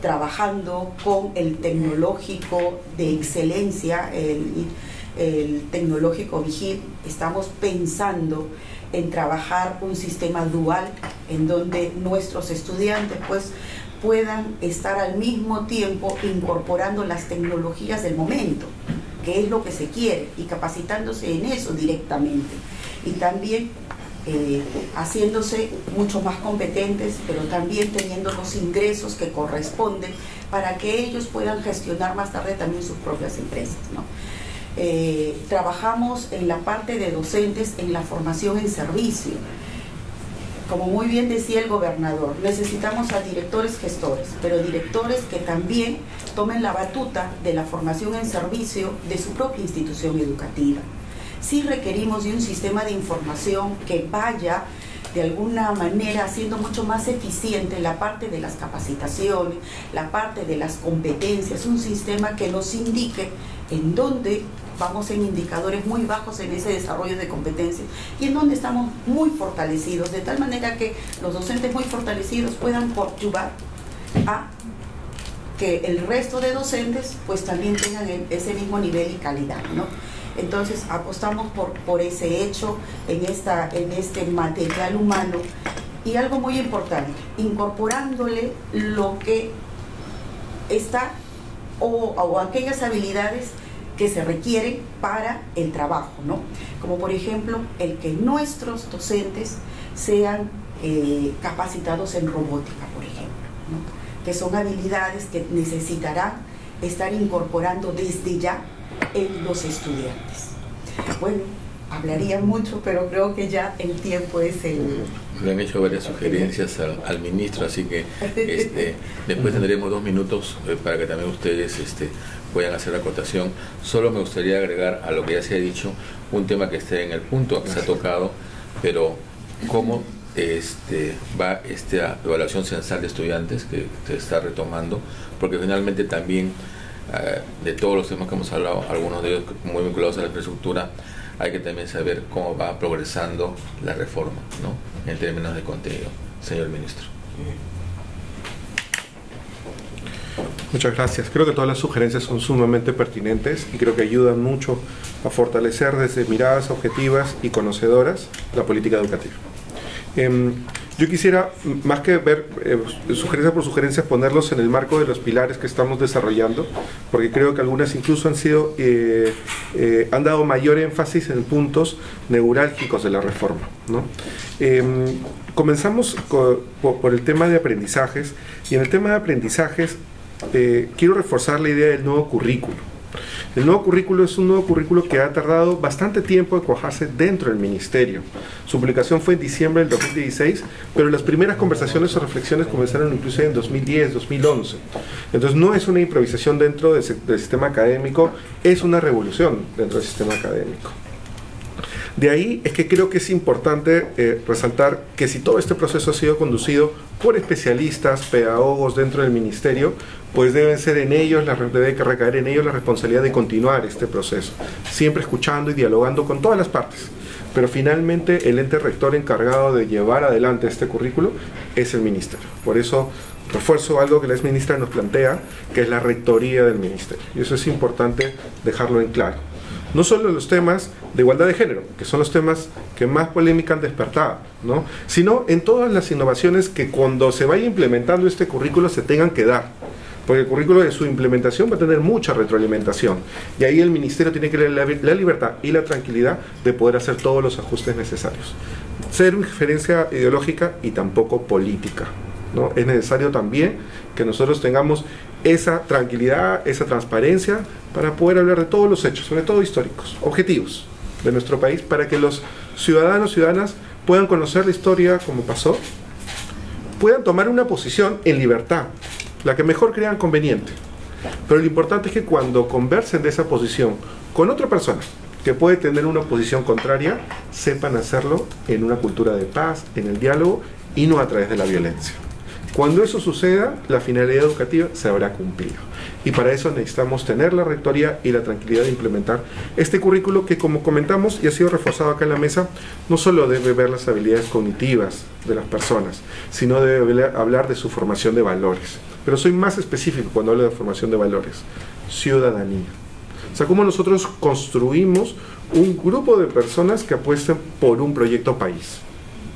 trabajando con el tecnológico de excelencia, el tecnológico Vigil. Estamos pensando en trabajar un sistema dual en donde nuestros estudiantes pues puedan estar al mismo tiempo incorporando las tecnologías del momento, que es lo que se quiere, y capacitándose en eso directamente, y también haciéndose mucho más competentes, pero también teniendo los ingresos que corresponden para que ellos puedan gestionar más tarde también sus propias empresas, ¿no? Trabajamos en la parte de docentes en la formación en servicio. Como muy bien decía el gobernador, necesitamos a directores gestores, pero directores que también tomen la batuta de la formación en servicio de su propia institución educativa. Sí requerimos de un sistema de información que vaya de alguna manera haciendo mucho más eficiente la parte de las capacitaciones, la parte de las competencias, un sistema que nos indique en dónde vamos en indicadores muy bajos en ese desarrollo de competencias y en donde estamos muy fortalecidos, de tal manera que los docentes muy fortalecidos puedan coadyuvar a que el resto de docentes pues también tengan ese mismo nivel y calidad, ¿no? Entonces apostamos por ese hecho en este material humano, y algo muy importante, incorporándole lo que está o aquellas habilidades que se requieren para el trabajo, ¿no? Como por ejemplo el que nuestros docentes sean capacitados en robótica, por ejemplo, ¿no? Que son habilidades que necesitarán estar incorporando desde ya en los estudiantes. Bueno, hablaría mucho, pero creo que ya el tiempo es el... Le han hecho varias sugerencias al ministro, así que después tendremos 2 minutos para que también ustedes puedan hacer la acotación. Solo me gustaría agregar a lo que ya se ha dicho un tema que esté en el punto que se ha tocado, pero cómo va esta evaluación censal de estudiantes que se está retomando, porque finalmente también de todos los temas que hemos hablado, algunos de ellos muy vinculados a la infraestructura, hay que también saber cómo va progresando la reforma, ¿no? En términos de contenido. Señor ministro. Muchas gracias. Creo que todas las sugerencias son sumamente pertinentes y creo que ayudan mucho a fortalecer desde miradas objetivas y conocedoras la política educativa. Yo quisiera, más que ver sugerencia por sugerencia, ponerlos en el marco de los pilares que estamos desarrollando, porque creo que algunas incluso han dado mayor énfasis en puntos neurálgicos de la reforma, ¿no? Comenzamos por el tema de aprendizajes, y en el tema de aprendizajes quiero reforzar la idea del nuevo currículo. El nuevo currículo es un nuevo currículo que ha tardado bastante tiempo en cuajarse dentro del ministerio. Su publicación fue en diciembre del 2016, pero las primeras conversaciones o reflexiones comenzaron incluso en 2010, 2011. Entonces no es una improvisación dentro del sistema académico, es una revolución dentro del sistema académico. De ahí es que creo que es importante resaltar que si todo este proceso ha sido conducido por especialistas, pedagogos dentro del ministerio, pues debe recaer en ellos la responsabilidad de continuar este proceso, siempre escuchando y dialogando con todas las partes. Pero finalmente el ente rector encargado de llevar adelante este currículo es el ministerio. Por eso refuerzo algo que la exministra nos plantea, que es la rectoría del ministerio. Y eso es importante dejarlo en claro. No solo en los temas de igualdad de género, que son los temas que más polémica han despertado, ¿no? Sino en todas las innovaciones que cuando se vaya implementando este currículo se tengan que dar. Porque el currículo de su implementación va a tener mucha retroalimentación. Y ahí el ministerio tiene que tener la libertad y la tranquilidad de poder hacer todos los ajustes necesarios. Ser una diferencia ideológica y tampoco política, ¿no? Es necesario también que nosotros tengamos esa tranquilidad, esa transparencia para poder hablar de todos los hechos, sobre todo históricos, objetivos de nuestro país, para que los ciudadanos y ciudadanas puedan conocer la historia como pasó, puedan tomar una posición en libertad, la que mejor crean conveniente. Pero lo importante es que cuando conversen de esa posición con otra persona que puede tener una posición contraria, sepan hacerlo en una cultura de paz, en el diálogo y no a través de la violencia. Cuando eso suceda, la finalidad educativa se habrá cumplido. Y para eso necesitamos tener la rectoría y la tranquilidad de implementar este currículo que, como comentamos y ha sido reforzado acá en la mesa, no solo debe ver las habilidades cognitivas de las personas, sino debe hablar de su formación de valores. Pero soy más específico cuando hablo de formación de valores: ciudadanía. O sea, cómo nosotros construimos un grupo de personas que apuesten por un proyecto país,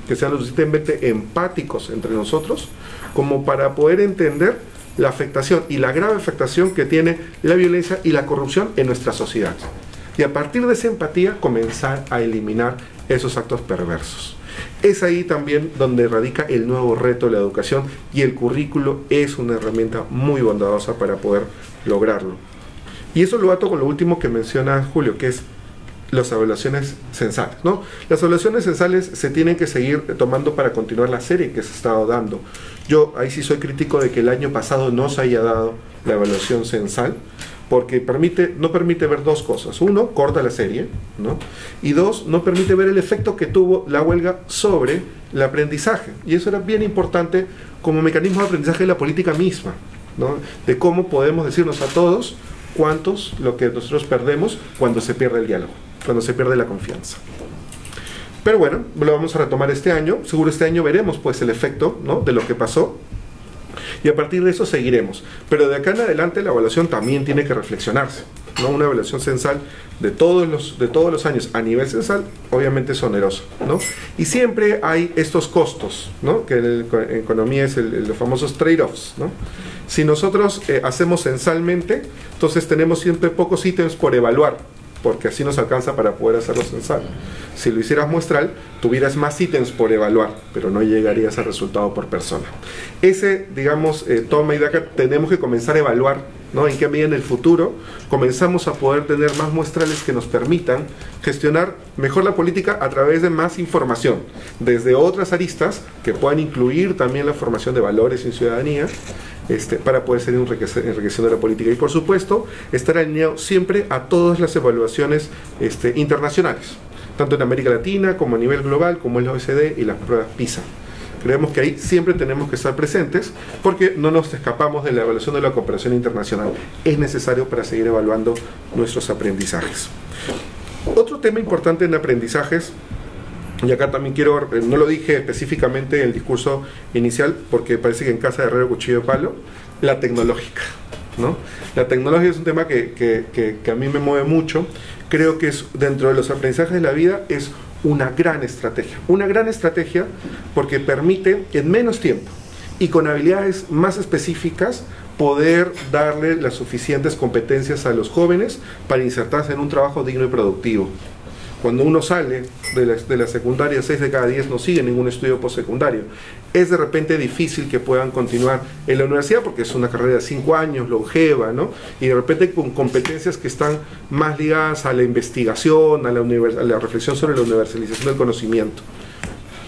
que sean lo suficientemente empáticos entre nosotros como para poder entender la afectación y la grave afectación que tiene la violencia y la corrupción en nuestra sociedad. Y a partir de esa empatía comenzar a eliminar esos actos perversos. Es ahí también donde radica el nuevo reto de la educación, y el currículo es una herramienta muy bondadosa para poder lograrlo. Y eso lo ato con lo último que menciona Julio, que es las evaluaciones censales, ¿no? Las evaluaciones censales se tienen que seguir tomando para continuar la serie que se ha estado dando. Yo ahí sí soy crítico de que el año pasado no se haya dado la evaluación censal, porque no permite ver dos cosas. Uno, corta la serie, ¿no? Y dos, no permite ver el efecto que tuvo la huelga sobre el aprendizaje. Y eso era bien importante como mecanismo de aprendizaje de la política misma, ¿no? De cómo podemos decirnos a todos cuántos lo que nosotros perdemos cuando se pierde el diálogo, cuando se pierde la confianza. Pero bueno, lo vamos a retomar este año. Seguro este año veremos pues el efecto, ¿no?, de lo que pasó, y a partir de eso seguiremos. Pero de acá en adelante la evaluación también tiene que reflexionarse, ¿no? Una evaluación censal de todos los años a nivel censal obviamente es oneroso, ¿no? Y siempre hay estos costos, ¿no?, que en economía es los famosos trade-offs, ¿no? Si nosotros hacemos censalmente, entonces tenemos siempre pocos ítems por evaluar, porque así nos alcanza para poder hacerlo censal. Si lo hicieras muestral, tuvieras más ítems por evaluar, pero no llegarías al resultado por persona. Ese, digamos, toma y daca, tenemos que comenzar a evaluar, ¿no?, en qué medida en el futuro comenzamos a poder tener más muestrales que nos permitan gestionar mejor la política a través de más información, desde otras aristas que puedan incluir también la formación de valores en ciudadanía, para poder seguir enriqueciendo la política. Y por supuesto, estar alineado siempre a todas las evaluaciones internacionales, tanto en América Latina como a nivel global, como en la OECD y las pruebas PISA. Creemos que ahí siempre tenemos que estar presentes, porque no nos escapamos de la evaluación de la cooperación internacional. Es necesario para seguir evaluando nuestros aprendizajes. Otro tema importante en aprendizajes, y acá también quiero, no lo dije específicamente en el discurso inicial, porque parece que en casa de herrero cuchillo de palo, la tecnológica, ¿no? La tecnología es un tema que a mí me mueve mucho. Creo que es, dentro de los aprendizajes de la vida, es una gran estrategia porque permite en menos tiempo y con habilidades más específicas poder darle las suficientes competencias a los jóvenes para insertarse en un trabajo digno y productivo. Cuando uno sale de la secundaria, 6 de cada 10 no siguen ningún estudio postsecundario. Es de repente difícil que puedan continuar en la universidad porque es una carrera de 5 años, longeva, ¿no? Y de repente con competencias que están más ligadas a la investigación, a la reflexión sobre la universalización del conocimiento.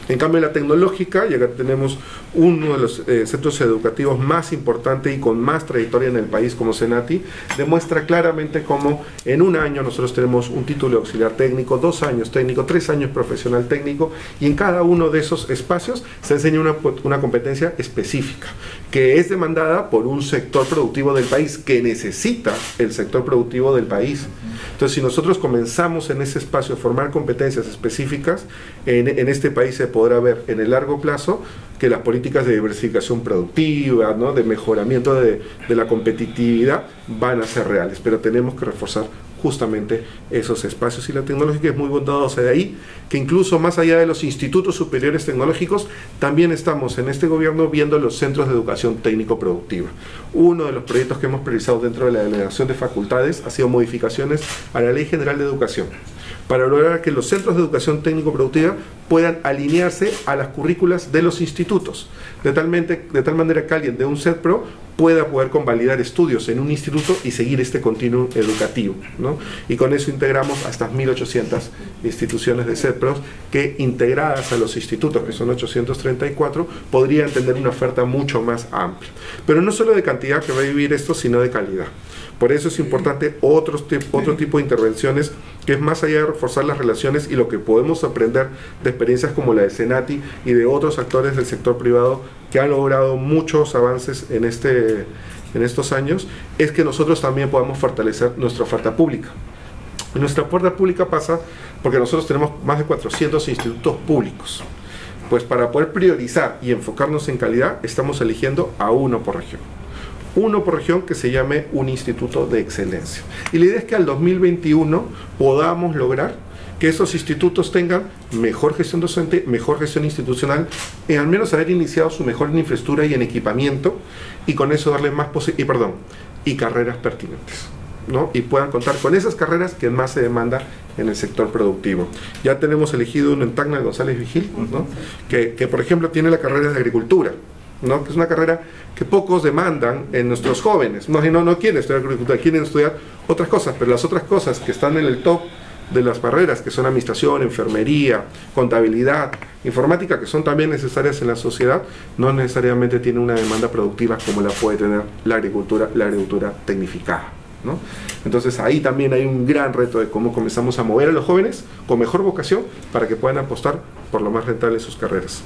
En cambio, la tecnológica, y acá tenemos uno de los centros educativos más importantes y con más trayectoria en el país como CENATI, demuestra claramente cómo en un año nosotros tenemos un título de auxiliar técnico, 2 años técnico, 3 años profesional técnico, y en cada uno de esos espacios se enseña una competencia específica, que es demandada por un sector productivo del país, que necesita el sector productivo del país. Entonces, si nosotros comenzamos en ese espacio a formar competencias específicas, en este país se podrá ver en el largo plazo que las políticas de diversificación productiva, ¿no?, de mejoramiento de la competitividad van a ser reales, pero tenemos que reforzar justamente esos espacios, y la tecnológica es muy bondadosa. De ahí que incluso más allá de los institutos superiores tecnológicos, también estamos en este gobierno viendo los centros de educación técnico-productiva. Uno de los proyectos que hemos priorizado dentro de la delegación de facultades ha sido modificaciones a la Ley General de Educación, para lograr que los centros de educación técnico-productiva puedan alinearse a las currículas de los institutos, de tal manera que alguien de un CEDPRO pueda poder convalidar estudios en un instituto y seguir este continuum educativo, ¿no? Y con eso integramos a estas 1.800 instituciones de CEDPROS que, integradas a los institutos, que son 834, podrían tener una oferta mucho más amplia. Pero no solo de cantidad que va a vivir esto, sino de calidad. Por eso es importante otro tipo de intervenciones, que es más allá de reforzar las relaciones y lo que podemos aprender de experiencias como la de Senati y de otros actores del sector privado que han logrado muchos avances en estos años, es que nosotros también podamos fortalecer nuestra oferta pública. Y nuestra oferta pública pasa porque nosotros tenemos más de 400 institutos públicos. Pues para poder priorizar y enfocarnos en calidad, estamos eligiendo a uno por región. Uno por región que se llame un instituto de excelencia. Y la idea es que al 2021 podamos lograr que esos institutos tengan mejor gestión docente, mejor gestión institucional, y al menos haber iniciado su mejor en infraestructura y en equipamiento, y con eso darle más y carreras pertinentes, ¿no? Y puedan contar con esas carreras que más se demanda en el sector productivo. Ya tenemos elegido uno en Tacna, González Vigil, ¿no? que por ejemplo tiene la carrera de agricultura, ¿no? Que es una carrera que pocos demandan en nuestros jóvenes. No quieren estudiar agricultura, quieren estudiar otras cosas, pero las otras cosas que están en el top de las barreras, que son administración, enfermería, contabilidad, informática, que son también necesarias en la sociedad, no necesariamente tienen una demanda productiva como la puede tener la agricultura tecnificada, ¿no? Entonces ahí también hay un gran reto de cómo comenzamos a mover a los jóvenes con mejor vocación para que puedan apostar por lo más rentable de sus carreras.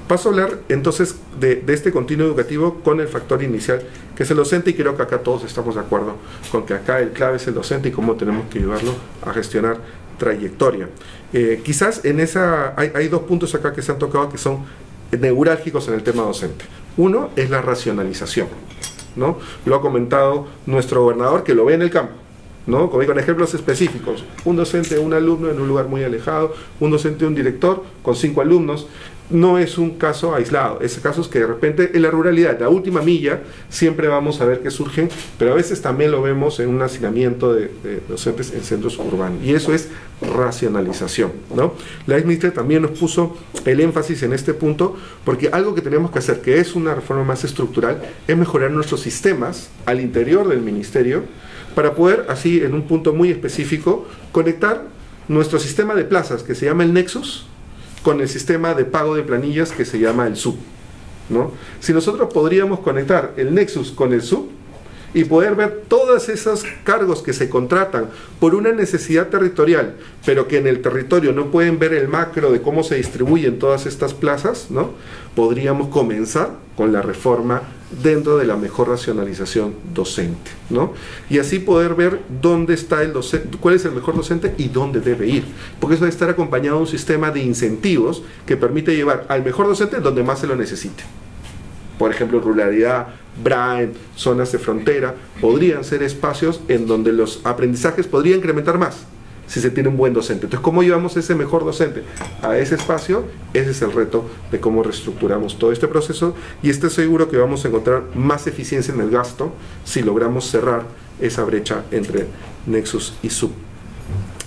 Paso a hablar entonces de este continuo educativo con el factor inicial, que es el docente, y creo que acá todos estamos de acuerdo con que acá el clave es el docente y cómo tenemos que ayudarlo a gestionar trayectoria. Quizás en hay dos puntos acá que se han tocado que son neurálgicos en el tema docente. Uno es la racionalización, ¿no? Lo ha comentado nuestro gobernador, que lo ve en el campo, ¿no? Con ejemplos específicos: un docente, un alumno en un lugar muy alejado, un docente, un director con 5 alumnos. No es un caso aislado, es casos que de repente en la ruralidad, la última milla, siempre vamos a ver que surgen, pero a veces también lo vemos en un hacinamiento de docentes en centros urbanos, y eso es racionalización, ¿no? La ex-ministra también nos puso el énfasis en este punto, porque algo que tenemos que hacer, que es una reforma más estructural, es mejorar nuestros sistemas al interior del ministerio, para poder así, en un punto muy específico, conectar nuestro sistema de plazas, que se llama el Nexus, con el sistema de pago de planillas que se llama el SUB, ¿no? Si nosotros podríamos conectar el Nexus con el SUB y poder ver todos esos cargos que se contratan por una necesidad territorial, pero que en el territorio no pueden ver el macro de cómo se distribuyen todas estas plazas, ¿no? Podríamos comenzar con la reforma dentro de la mejor racionalización docente, ¿no? Y así poder ver dónde está el docente, cuál es el mejor docente y dónde debe ir, porque eso debe estar acompañado de un sistema de incentivos que permite llevar al mejor docente donde más se lo necesite. Por ejemplo, ruralidad, BRAEN, zonas de frontera, podrían ser espacios en donde los aprendizajes podrían incrementar más si se tiene un buen docente. Entonces, ¿cómo llevamos ese mejor docente a ese espacio? Ese es el reto de cómo reestructuramos todo este proceso, y estoy seguro que vamos a encontrar más eficiencia en el gasto si logramos cerrar esa brecha entre Nexus y SUB.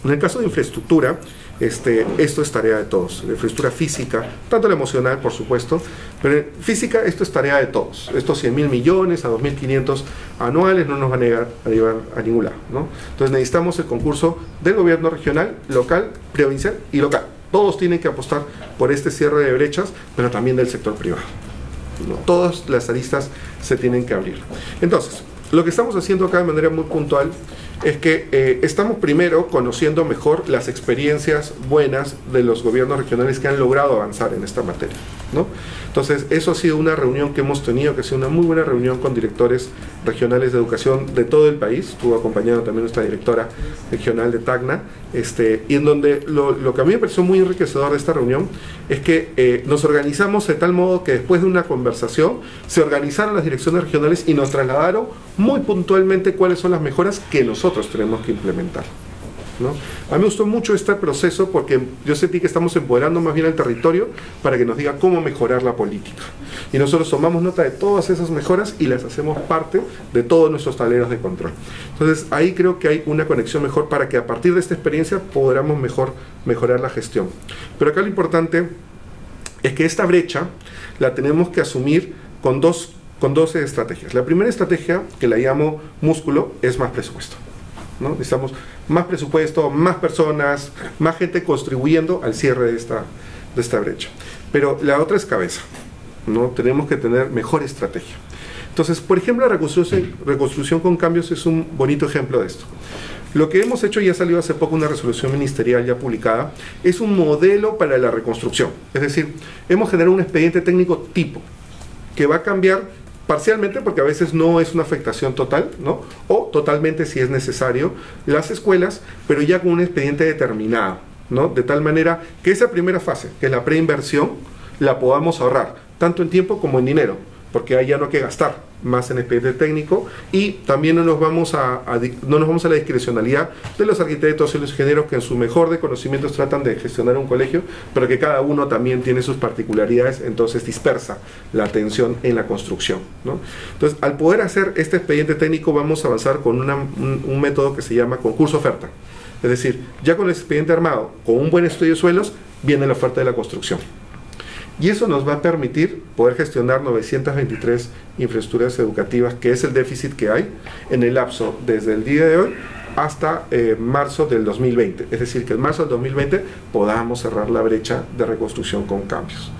En el caso de infraestructura, esto es tarea de todos. La infraestructura física, tanto la emocional, por supuesto, pero física, esto es tarea de todos. Estos 100.000 millones a 2.500 anuales no nos van a llevar a ningún lado, ¿no? Entonces necesitamos el concurso del gobierno regional, local, provincial y local. Todos tienen que apostar por este cierre de brechas, pero también del sector privado, ¿no? Todas las aristas se tienen que abrir. Entonces, lo que estamos haciendo acá de manera muy puntual es que estamos primero conociendo mejor las experiencias buenas de los gobiernos regionales que han logrado avanzar en esta materia, ¿no? Entonces, eso ha sido una reunión que hemos tenido, que ha sido una muy buena reunión con directores regionales de educación de todo el país. Estuvo acompañado también nuestra directora regional de Tacna, y en donde lo que a mí me pareció muy enriquecedor de esta reunión es que nos organizamos de tal modo que después de una conversación se organizaron las direcciones regionales y nos trasladaron muy puntualmente cuáles son las mejoras que nosotros tenemos que implementar, ¿no? A mí me gustó mucho este proceso porque yo sentí que estamos empoderando más bien al territorio para que nos diga cómo mejorar la política. Y nosotros tomamos nota de todas esas mejoras y las hacemos parte de todos nuestros tableros de control. Entonces ahí creo que hay una conexión mejor para que a partir de esta experiencia podamos mejorar la gestión. Pero acá lo importante es que esta brecha la tenemos que asumir con dos estrategias. La primera estrategia, que la llamo músculo, es más presupuesto, ¿no? Necesitamos más presupuesto, más personas, más gente contribuyendo al cierre de esta brecha. Pero la otra es cabeza, ¿no? Tenemos que tener mejor estrategia. Entonces, por ejemplo, la reconstrucción con cambios es un bonito ejemplo de esto. Lo que hemos hecho, ya salió hace poco una resolución ministerial ya publicada, es un modelo para la reconstrucción. Es decir, hemos generado un expediente técnico tipo, que va a cambiar parcialmente, porque a veces no es una afectación total, ¿no? O totalmente si es necesario, las escuelas, pero ya con un expediente determinado, ¿no? De tal manera que esa primera fase, que es la preinversión, la podamos ahorrar, tanto en tiempo como en dinero, porque ahí ya no hay que gastar más en expediente técnico, y también no nos vamos a la discrecionalidad de los arquitectos y los ingenieros que en su mejor de conocimientos tratan de gestionar un colegio, pero que cada uno también tiene sus particularidades, entonces dispersa la atención en la construcción, ¿no? Entonces, al poder hacer este expediente técnico, vamos a avanzar con un método que se llama concurso-oferta. Es decir, ya con el expediente armado, con un buen estudio de suelos, viene la oferta de la construcción. Y eso nos va a permitir poder gestionar 923 infraestructuras educativas, que es el déficit que hay en el lapso desde el día de hoy hasta marzo del 2020. Es decir, que en marzo del 2020 podamos cerrar la brecha de reconstrucción con cambios.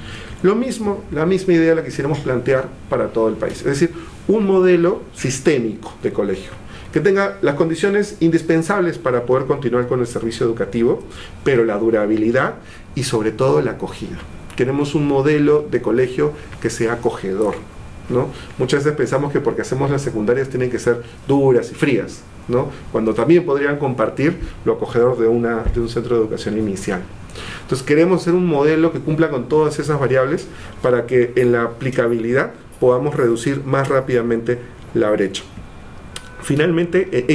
Lo mismo, la misma idea la quisiéramos plantear para todo el país. Es decir, un modelo sistémico de colegio, que tenga las condiciones indispensables para poder continuar con el servicio educativo, pero la durabilidad y sobre todo la acogida. Queremos un modelo de colegio que sea acogedor, ¿no? Muchas veces pensamos que porque hacemos las secundarias tienen que ser duras y frías, ¿no? Cuando también podrían compartir lo acogedor de un centro de educación inicial. Entonces queremos hacer un modelo que cumpla con todas esas variables para que en la aplicabilidad podamos reducir más rápidamente la brecha. Finalmente,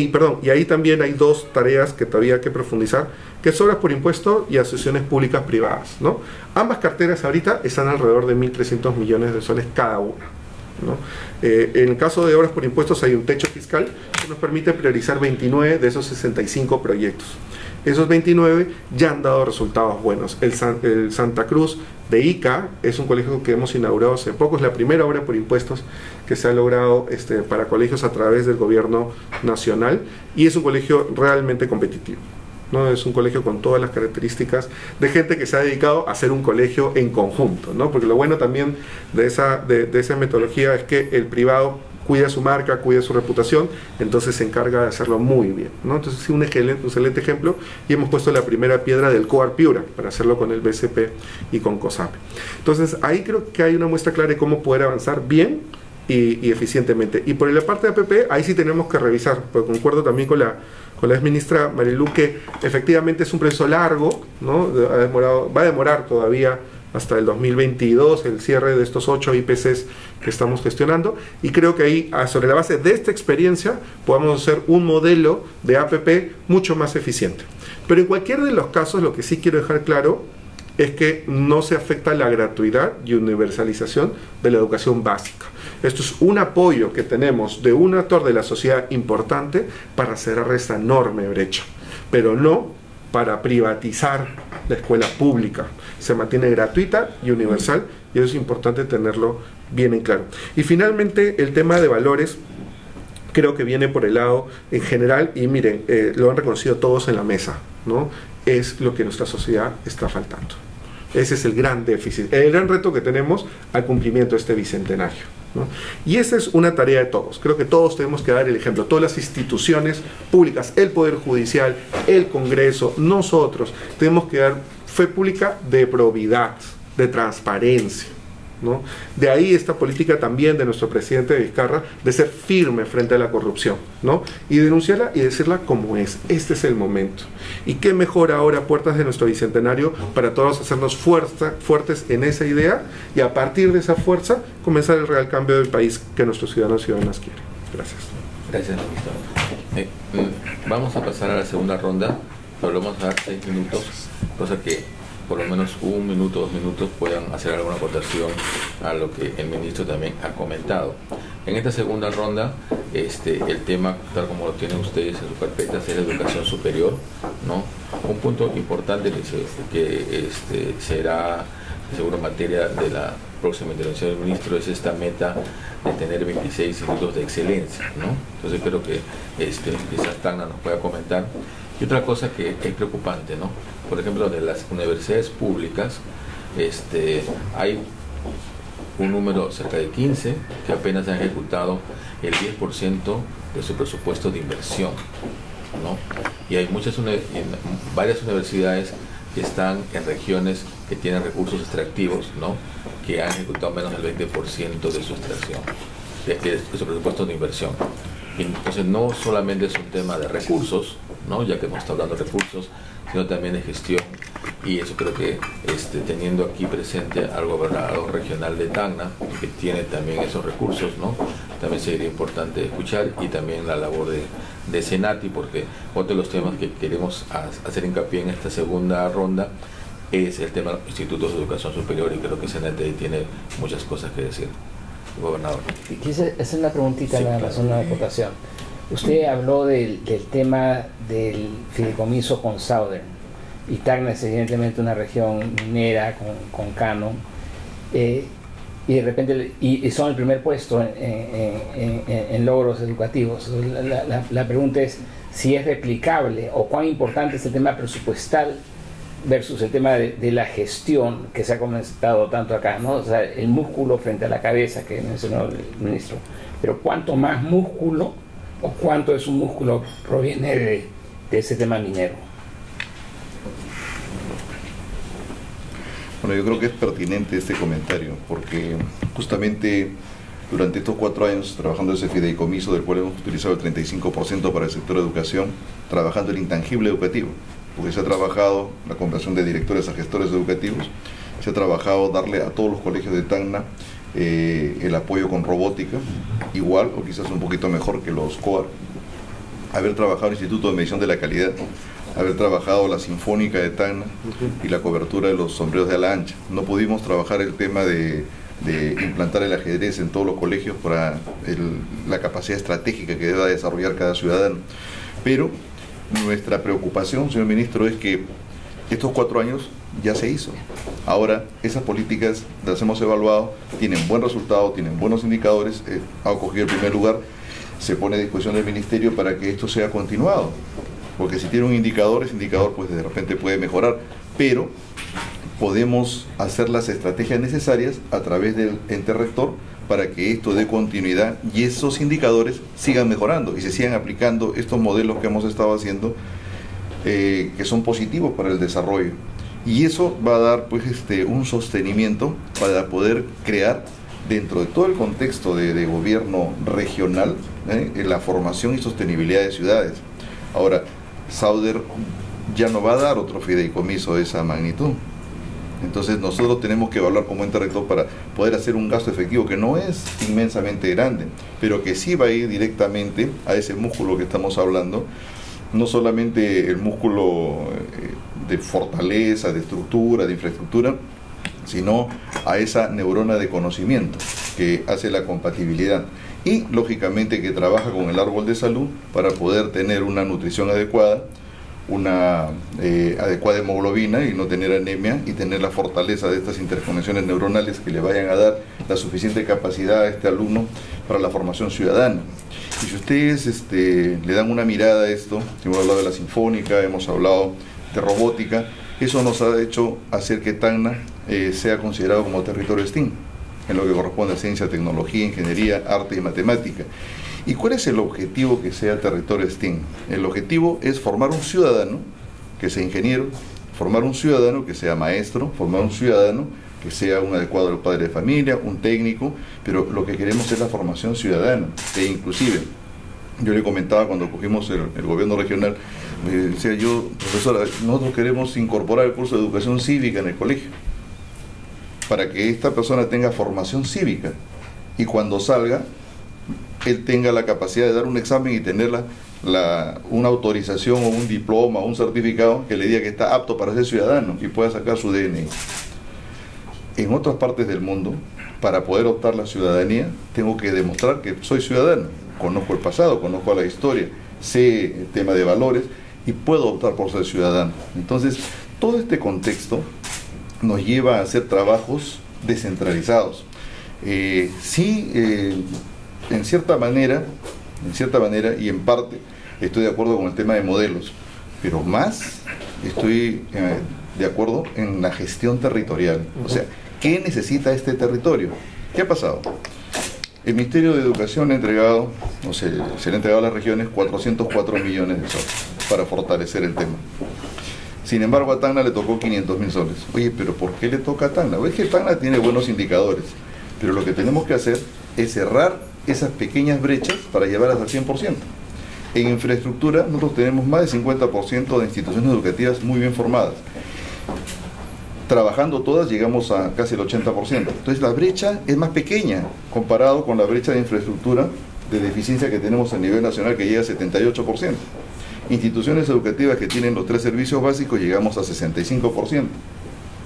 y ahí también hay dos tareas que todavía hay que profundizar, que es obras por impuesto y asociaciones públicas privadas, ¿no? Ambas carteras ahorita están alrededor de 1.300 millones de soles cada una, ¿no? En el caso de obras por impuestos hay un techo fiscal que nos permite priorizar 29 de esos 65 proyectos. Esos 29 ya han dado resultados buenos. El Santa Cruz de Ica es un colegio que hemos inaugurado hace poco, es la primera obra por impuestos que se ha logrado para colegios a través del gobierno nacional, y es un colegio realmente competitivo, ¿no? Es un colegio con todas las características de gente que se ha dedicado a hacer un colegio en conjunto, ¿no? Porque lo bueno también de esa metodología es que el privado cuida su marca, cuida su reputación, entonces se encarga de hacerlo muy bien, ¿no? Entonces sí, un excelente ejemplo, y hemos puesto la primera piedra del COAR Piura para hacerlo con el BCP y con COSAPE. Entonces ahí creo que hay una muestra clara de cómo poder avanzar bien y eficientemente. Y por la parte de APP, ahí sí tenemos que revisar, porque concuerdo también con la exministra Marilú, que efectivamente es un proceso largo, ¿no? Va a demorar todavía hasta el 2022 el cierre de estos 8 IPCs que estamos gestionando, y creo que ahí, sobre la base de esta experiencia, podamos hacer un modelo de APP mucho más eficiente. Pero en cualquier de los casos, lo que sí quiero dejar claro es que no se afecta la gratuidad y universalización de la educación básica. Esto es un apoyo que tenemos de un actor de la sociedad importante para cerrar esta enorme brecha, pero no para privatizar la escuela pública. Se mantiene gratuita y universal, y eso es importante tenerlo bien en claro. Y finalmente, el tema de valores creo que viene por el lado en general, y miren, lo han reconocido todos en la mesa, ¿no? Es lo que nuestra sociedad está faltando. Ese es el gran déficit, el gran reto que tenemos al cumplimiento de este bicentenario, ¿no? Y esa es una tarea de todos. Creo que todos tenemos que dar el ejemplo, todas las instituciones públicas, el Poder Judicial, el Congreso, nosotros tenemos que dar fe pública de probidad, de transparencia, ¿no? De ahí esta política también de nuestro presidente Vizcarra de ser firme frente a la corrupción, ¿no? Y denunciarla y decirla como es. Este es el momento. Y qué mejor ahora, puertas de nuestro bicentenario, para todos hacernos fuertes en esa idea, y a partir de esa fuerza comenzar el real cambio del país que nuestros ciudadanos y ciudadanas quieren. Gracias. Gracias, ministro. Vamos a pasar a la segunda ronda. pero le vamos a dar 6 minutos, cosa que por lo menos 1 minuto, 2 minutos puedan hacer alguna acotación a lo que el ministro también ha comentado. En esta segunda ronda, el tema, tal como lo tienen ustedes en sus carpetas, es la educación superior, ¿no? Un punto importante que será seguro materia de la próxima intervención del ministro es esta meta de tener 26 institutos de excelencia, ¿no? Entonces creo que quizás Tacna nos pueda comentar. Y otra cosa que es preocupante, ¿no? Por ejemplo, de las universidades públicas, hay un número cerca de 15 que apenas han ejecutado el 10% de su presupuesto de inversión, ¿no? Y hay varias universidades que están en regiones que tienen recursos extractivos, ¿no? Que han ejecutado menos del 20% de su extracción, de su presupuesto de inversión. Y entonces no solamente es un tema de recursos, ¿no? Ya que hemos estado hablando de recursos, sino también de gestión, y eso creo que teniendo aquí presente al gobernador regional de Tacna, que tiene también esos recursos, ¿no? También sería importante escuchar, y también la labor de Senati, porque otro de los temas que queremos hacer hincapié en esta segunda ronda es el tema de los institutos de educación superior, y creo que Senati tiene muchas cosas que decir. Gobernador. Quise hacer una preguntita, sí, nada más, una acotación. Usted habló del tema del fideicomiso con Southern, y Tacna es evidentemente una región minera con canon, y de repente y son el primer puesto en logros educativos. La pregunta es si es replicable o cuán importante es el tema presupuestal versus el tema de la gestión que se ha comentado tanto acá, ¿no? O sea, el músculo frente a la cabeza que mencionó el ministro. Pero cuánto más músculo o cuánto de su músculo proviene de ese tema minero. Bueno, yo creo que es pertinente este comentario, porque justamente durante estos 4 años trabajando ese fideicomiso, del cual hemos utilizado el 35% para el sector de educación, trabajando el intangible educativo, porque se ha trabajado la conversión de directores a gestores educativos, se ha trabajado darle a todos los colegios de Tacna el apoyo con robótica, igual o quizás un poquito mejor que los COAR, haber trabajado el Instituto de Medición de la Calidad, haber trabajado la Sinfónica de Tacna y la cobertura de los sombreros de ala ancha. No pudimos trabajar el tema de implantar el ajedrez en todos los colegios para la capacidad estratégica que deba desarrollar cada ciudadano, pero nuestra preocupación, señor ministro, es que estos 4 años ya se hizo. Ahora, esas políticas las hemos evaluado, tienen buen resultado, tienen buenos indicadores, ha cogido el primer lugar, se pone a disposición del ministerio para que esto sea continuado. Porque si tiene un indicador, ese indicador pues de repente puede mejorar, pero podemos hacer las estrategias necesarias a través del ente rector para que esto dé continuidad y esos indicadores sigan mejorando y se sigan aplicando estos modelos que hemos estado haciendo, que son positivos para el desarrollo. Y eso va a dar pues un sostenimiento para poder crear dentro de todo el contexto de gobierno regional la formación y sostenibilidad de ciudades. Ahora, Southern ya no va a dar otro fideicomiso de esa magnitud. Entonces nosotros tenemos que evaluar como ente rector para poder hacer un gasto efectivo que no es inmensamente grande, pero que sí va a ir directamente a ese músculo que estamos hablando, no solamente el músculo de fortaleza, de estructura, de infraestructura, sino a esa neurona de conocimiento que hace la compatibilidad y lógicamente que trabaja con el árbol de salud para poder tener una nutrición adecuada, una adecuada hemoglobina y no tener anemia y tener la fortaleza de estas interconexiones neuronales que le vayan a dar la suficiente capacidad a este alumno para la formación ciudadana. Y si ustedes le dan una mirada a esto, hemos hablado de la Sinfónica, hemos hablado de robótica, eso nos ha hecho hacer que Tacna sea considerado como territorio STEAM, en lo que corresponde a ciencia, tecnología, ingeniería, arte y matemática. ¿Y cuál es el objetivo que sea territorio STEAM? El objetivo es formar un ciudadano que sea ingeniero, formar un ciudadano que sea maestro, formar un ciudadano que sea un adecuado padre de familia, un técnico, pero lo que queremos es la formación ciudadana, e inclusive, yo le comentaba cuando cogimos el gobierno regional, me decía yo, profesora, nosotros queremos incorporar el curso de educación cívica en el colegio, para que esta persona tenga formación cívica, y cuando salga, él tenga la capacidad de dar un examen y tener la una autorización o un diploma o un certificado que le diga que está apto para ser ciudadano y pueda sacar su DNI. En otras partes del mundo, para poder optar la ciudadanía, tengo que demostrar que soy ciudadano. Conozco el pasado, conozco la historia, sé el tema de valores y puedo optar por ser ciudadano. Entonces, todo este contexto nos lleva a hacer trabajos descentralizados. En cierta manera y en parte estoy de acuerdo con el tema de modelos, pero más estoy de acuerdo en la gestión territorial. O sea, ¿qué necesita este territorio? ¿Qué ha pasado? El Ministerio de Educación ha entregado, se le ha entregado a las regiones 404 millones de soles para fortalecer el tema. Sin embargo, a Tacna le tocó 500.000 soles. Oye, pero ¿por qué le toca a Tacna? Es que Tacna tiene buenos indicadores, pero lo que tenemos que hacer es cerrar esas pequeñas brechas para llevarlas al 100%. En infraestructura, nosotros tenemos más del 50% de instituciones educativas muy bien formadas. Trabajando todas llegamos a casi el 80%. Entonces la brecha es más pequeña comparado con la brecha de infraestructura de deficiencia que tenemos a nivel nacional, que llega a 78%. Instituciones educativas que tienen los 3 servicios básicos llegamos a 65%.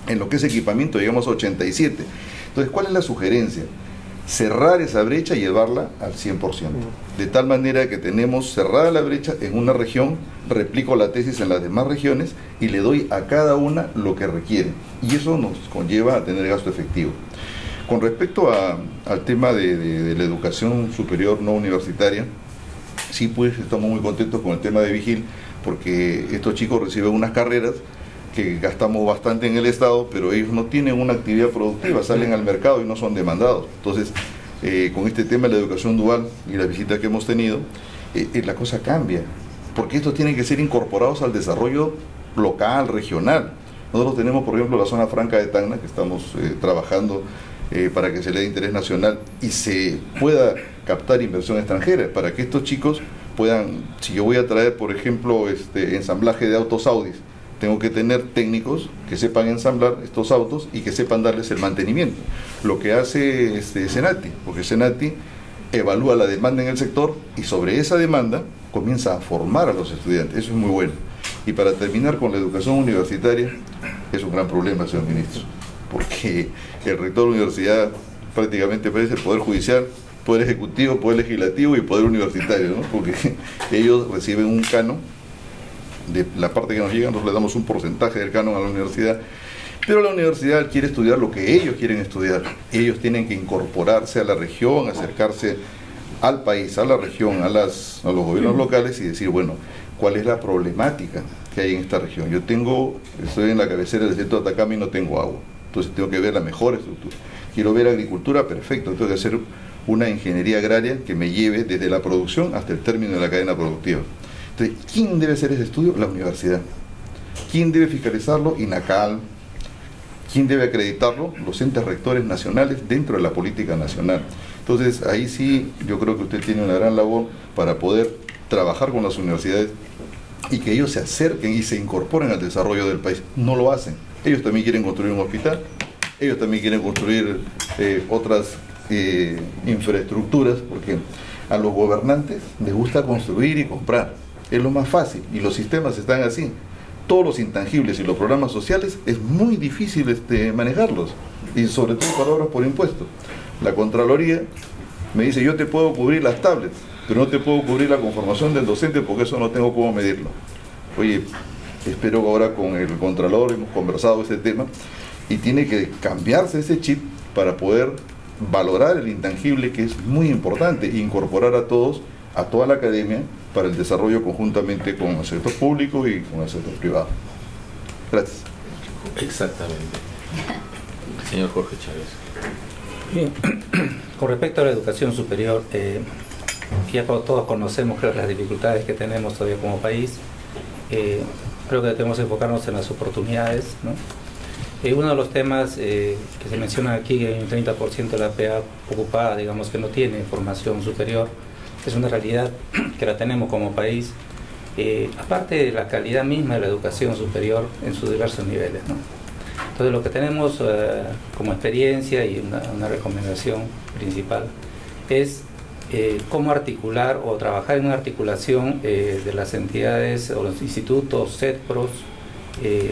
En lo que es equipamiento llegamos a 87%. Entonces, ¿cuál es la sugerencia? Cerrar esa brecha y llevarla al 100%. De tal manera que tenemos cerrada la brecha en una región, replico la tesis en las demás regiones y le doy a cada una lo que requiere. Y eso nos conlleva a tener gasto efectivo. Con respecto al tema de la educación superior no universitaria, sí, pues estamos muy contentos con el tema de Vigil, porque estos chicos reciben unas carreras que gastamos bastante en el Estado, pero ellos no tienen una actividad productiva, salen al mercado y no son demandados. Entonces, con este tema de la educación dual y la visita que hemos tenido, la cosa cambia, porque estos tienen que ser incorporados al desarrollo local, regional. Nosotros tenemos, por ejemplo, la zona franca de Tacna, que estamos trabajando para que se le dé interés nacional y se pueda captar inversión extranjera, para que estos chicos puedan, si yo voy a traer, por ejemplo, ensamblaje de autos Audis, tengo que tener técnicos que sepan ensamblar estos autos y que sepan darles el mantenimiento. Lo que hace Senati, porque Senati evalúa la demanda en el sector y sobre esa demanda comienza a formar a los estudiantes. Eso es muy bueno. Y para terminar con la educación universitaria, es un gran problema, señor ministro, porque el rector de la universidad prácticamente parece el Poder Judicial, Poder Ejecutivo, Poder Legislativo y Poder Universitario, ¿no? Porque ellos reciben un canon de la parte que nos llega, nosotros le damos un porcentaje del canon a la universidad, pero la universidad quiere estudiar lo que ellos quieren estudiar. Ellos tienen que incorporarse a la región, acercarse al país, a la región, a los gobiernos locales y decir, bueno, ¿cuál es la problemática que hay en esta región? Estoy en la cabecera del desierto de Atacama y no tengo agua, entonces tengo que ver la mejor estructura. Quiero ver agricultura, perfecto, tengo que hacer una ingeniería agraria que me lleve desde la producción hasta el término de la cadena productiva. Entonces, ¿quién debe hacer ese estudio? La universidad. ¿Quién debe fiscalizarlo? INACAL. ¿Quién debe acreditarlo? Los entes rectores nacionales dentro de la política nacional. Entonces, ahí sí, yo creo que usted tiene una gran labor para poder trabajar con las universidades y que ellos se acerquen y se incorporen al desarrollo del país. No lo hacen. Ellos también quieren construir un hospital, ellos también quieren construir otras infraestructuras, porque a los gobernantes les gusta construir y comprar. Es lo más fácil y los sistemas están así. Todos los intangibles y los programas sociales es muy difícil manejarlos, y sobre todo para obras por impuestos. La Contraloría me dice, yo te puedo cubrir las tablets, pero no te puedo cubrir la conformación del docente porque eso no tengo cómo medirlo. Oye, espero que ahora con el Contralor hemos conversado este tema y tiene que cambiarse ese chip para poder valorar el intangible, que es muy importante, e incorporar a todos, a toda la academia, para el desarrollo conjuntamente con el sector público y con el sector privado. Gracias. Exactamente. Señor Jorge Chávez. Bien. Con respecto a la educación superior, ya todos conocemos las dificultades que tenemos todavía como país. Creo que debemos enfocarnos en las oportunidades, ¿no? Uno de los temas que se menciona aquí, hay un 30% de la PA ocupada, digamos, que no tiene formación superior. Es una realidad que la tenemos como país, aparte de la calidad misma de la educación superior en sus diversos niveles, ¿no? Entonces, lo que tenemos como experiencia y una recomendación principal es cómo articular o trabajar en una articulación de las entidades o los institutos, CEDPROS,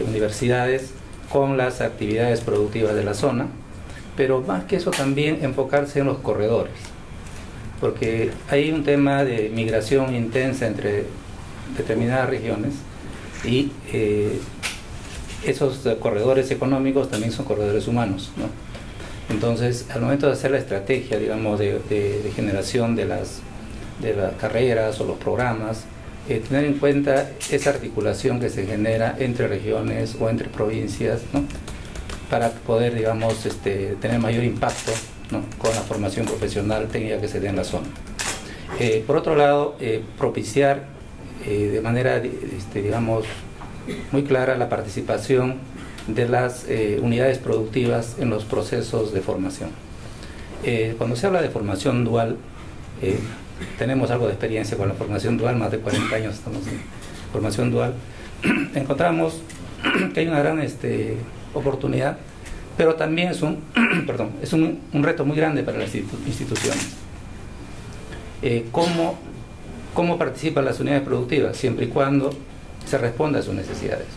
universidades, con las actividades productivas de la zona, pero más que eso también enfocarse en los corredores, porque hay un tema de migración intensa entre determinadas regiones y esos corredores económicos también son corredores humanos, ¿no? Entonces, al momento de hacer la estrategia, digamos, de generación de las carreras o los programas, tener en cuenta esa articulación que se genera entre regiones o entre provincias, ¿no? Para poder, digamos, tener mayor impacto, ¿no? Con la formación profesional técnica que se dé en la zona. Por otro lado, propiciar de manera, digamos, muy clara la participación de las unidades productivas en los procesos de formación. Cuando se habla de formación dual, tenemos algo de experiencia con la formación dual, más de 40 años estamos en formación dual, encontramos que hay una gran oportunidad, pero también es un reto muy grande para las instituciones. ¿Cómo participan las unidades productivas? Siempre y cuando se responda a sus necesidades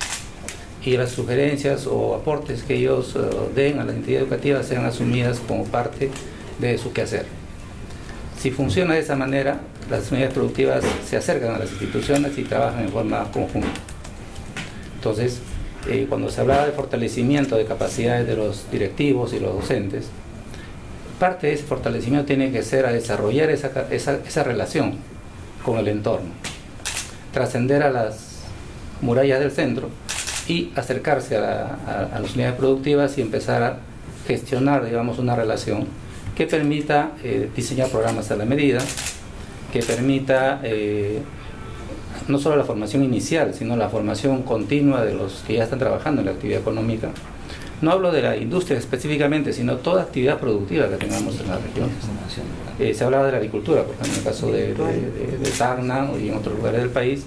y las sugerencias o aportes que ellos den a la entidad educativa sean asumidas como parte de su quehacer. Si funciona de esa manera, las unidades productivas se acercan a las instituciones y trabajan en forma conjunta. Entonces, cuando se hablaba de fortalecimiento de capacidades de los directivos y los docentes, parte de ese fortalecimiento tiene que ser a desarrollar esa relación con el entorno, trascender a las murallas del centro y acercarse a las unidades productivas y empezar a gestionar, digamos, una relación que permita diseñar programas a la medida, que permita no solo la formación inicial, sino la formación continua de los que ya están trabajando en la actividad económica. No hablo de la industria específicamente, sino toda actividad productiva que tengamos en la región. Se hablaba de la agricultura, por ejemplo, en el caso de Tacna y en otros lugares del país.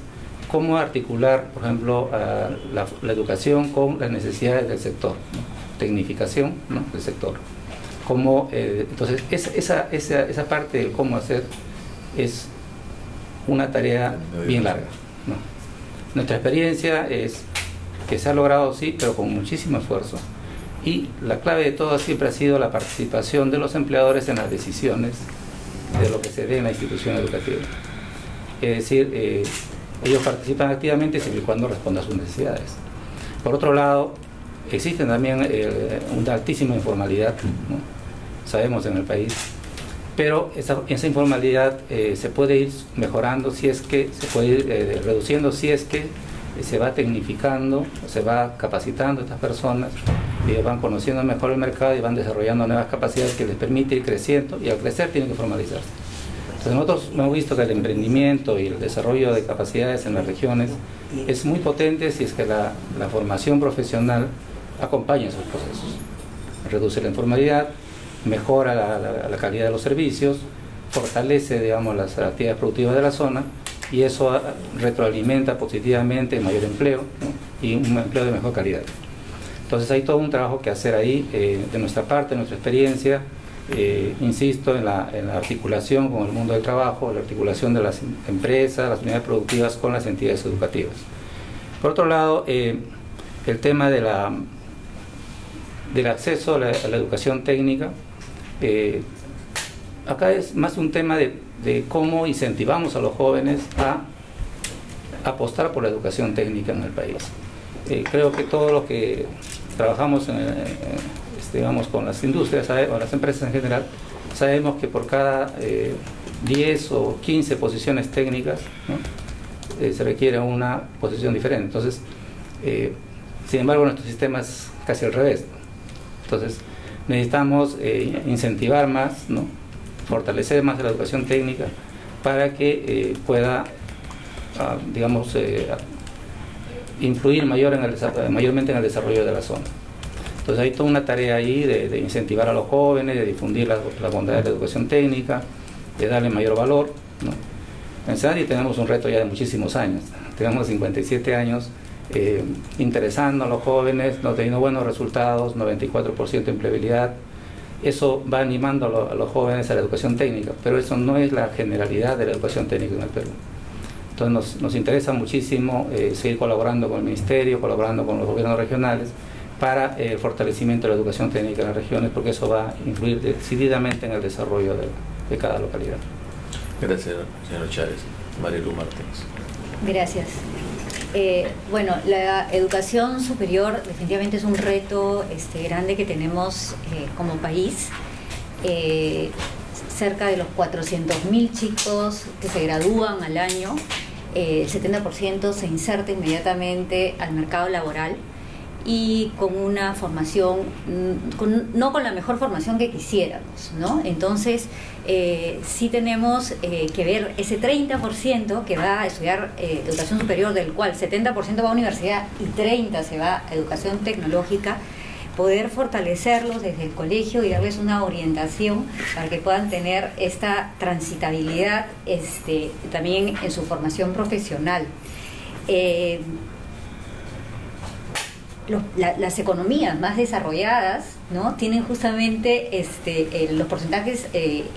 Cómo articular, por ejemplo, la educación con las necesidades del sector, ¿no? Tecnificación, ¿no? Del sector. Entonces, esa parte del cómo hacer es una tarea bien larga, ¿no? Nuestra experiencia es que se ha logrado, sí, pero con muchísimo esfuerzo. Y la clave de todo siempre ha sido la participación de los empleadores en las decisiones de lo que se dé en la institución educativa. Es decir, ellos participan activamente siempre y cuando respondan a sus necesidades. Por otro lado, existe también una altísima informalidad, ¿no? Sabemos en el país, pero esa informalidad se puede ir mejorando, si es que se puede ir reduciendo, si es que se va tecnificando, se va capacitando a estas personas, y van conociendo mejor el mercado y van desarrollando nuevas capacidades que les permite ir creciendo, y al crecer tienen que formalizarse. Entonces nosotros hemos visto que el emprendimiento y el desarrollo de capacidades en las regiones es muy potente si es que la formación profesional acompaña esos procesos. Reduce la informalidad, mejora la calidad de los servicios, fortalece, digamos, las actividades productivas de la zona, y eso retroalimenta positivamente mayor empleo, ¿no? Y un empleo de mejor calidad. Entonces hay todo un trabajo que hacer ahí, de nuestra parte, de nuestra experiencia. Insisto en la articulación con el mundo del trabajo, la articulación de las empresas, las unidades productivas con las entidades educativas. Por otro lado, el tema del acceso a la educación técnica, acá es más un tema de cómo incentivamos a los jóvenes a apostar por la educación técnica en el país. Creo que todos los que trabajamos digamos, con las industrias o las empresas en general, sabemos que por cada 10 o 15 posiciones técnicas, ¿no? Se requiere una posición diferente. Entonces, sin embargo, nuestro sistema es casi al revés, ¿no? Entonces, necesitamos incentivar más, ¿no? Fortalecer más la educación técnica para que pueda, digamos, influir mayormente en el desarrollo de la zona. Entonces hay toda una tarea ahí de incentivar a los jóvenes, de difundir la bondad de la educación técnica, de darle mayor valor, ¿no? En SADI tenemos un reto ya de muchísimos años, tenemos 57 años interesando a los jóvenes, no teniendo buenos resultados, 94% de empleabilidad, eso va animando a los jóvenes a la educación técnica, pero eso no es la generalidad de la educación técnica en el Perú. Entonces nos interesa muchísimo seguir colaborando con el Ministerio, colaborando con los gobiernos regionales para el fortalecimiento de la educación técnica en las regiones, porque eso va a influir decididamente en el desarrollo de cada localidad. Gracias, señor Chávez. Marilu Martínez. Gracias. Bueno, la educación superior definitivamente es un reto grande que tenemos como país. Cerca de los 400.000 chicos que se gradúan al año, el 70% se inserta inmediatamente al mercado laboral y con una formación, no con la mejor formación que quisiéramos, ¿no? Entonces, sí tenemos que ver ese 30% que va a estudiar educación superior, del cual 70% va a universidad y 30% se va a educación tecnológica, poder fortalecerlos desde el colegio y darles una orientación para que puedan tener esta transitabilidad también en su formación profesional. Las economías más desarrolladas, ¿no?, tienen justamente los porcentajes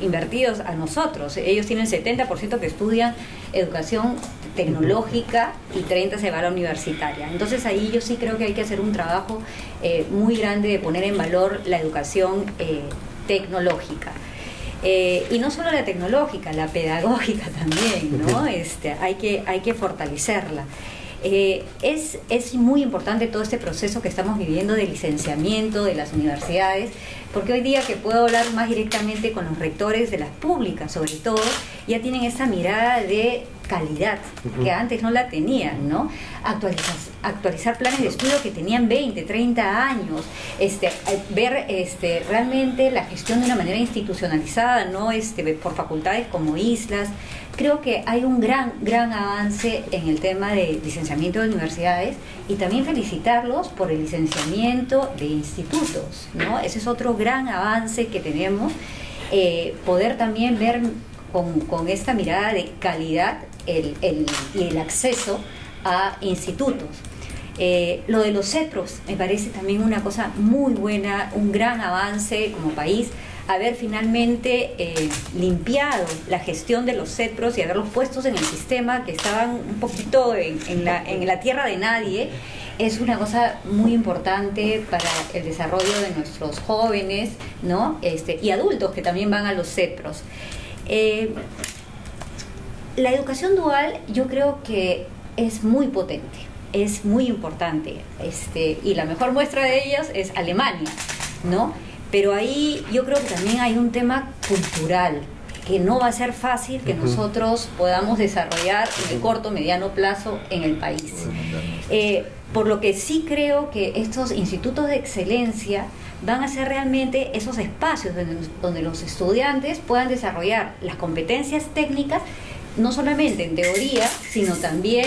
invertidos a nosotros. Ellos tienen 70% que estudian educación tecnológica y 30% se va a la universitaria. Entonces ahí yo sí creo que hay que hacer un trabajo muy grande de poner en valor la educación tecnológica. Y no solo la tecnológica, la pedagógica también, ¿no? Hay que fortalecerla. Es muy importante todo este proceso que estamos viviendo de licenciamiento de las universidades, porque hoy día que puedo hablar más directamente con los rectores de las públicas, sobre todo, ya tienen esa mirada de calidad que antes no la tenían, ¿no? Actualizar planes de estudio que tenían 20, 30 años, ver realmente la gestión de una manera institucionalizada, no por facultades como islas. Creo que hay un gran avance en el tema de licenciamiento de universidades, y también felicitarlos por el licenciamiento de institutos, ¿no? Ese es otro gran avance que tenemos, poder también ver con esta mirada de calidad y el acceso a institutos. Lo de los CEPROS me parece también una cosa muy buena, un gran avance como país, haber finalmente limpiado la gestión de los CEPROS y haberlos puestos en el sistema, que estaban un poquito en la tierra de nadie. Es una cosa muy importante para el desarrollo de nuestros jóvenes, ¿no? Y adultos que también van a los CEPROS. La educación dual yo creo que es muy potente, es muy importante, y la mejor muestra de ellas es Alemania, ¿no? Pero ahí yo creo que también hay un tema cultural que no va a ser fácil que nosotros podamos desarrollar en el corto, mediano plazo en el país. Por lo que sí creo que estos institutos de excelencia van a ser realmente esos espacios donde los estudiantes puedan desarrollar las competencias técnicas, no solamente en teoría, sino también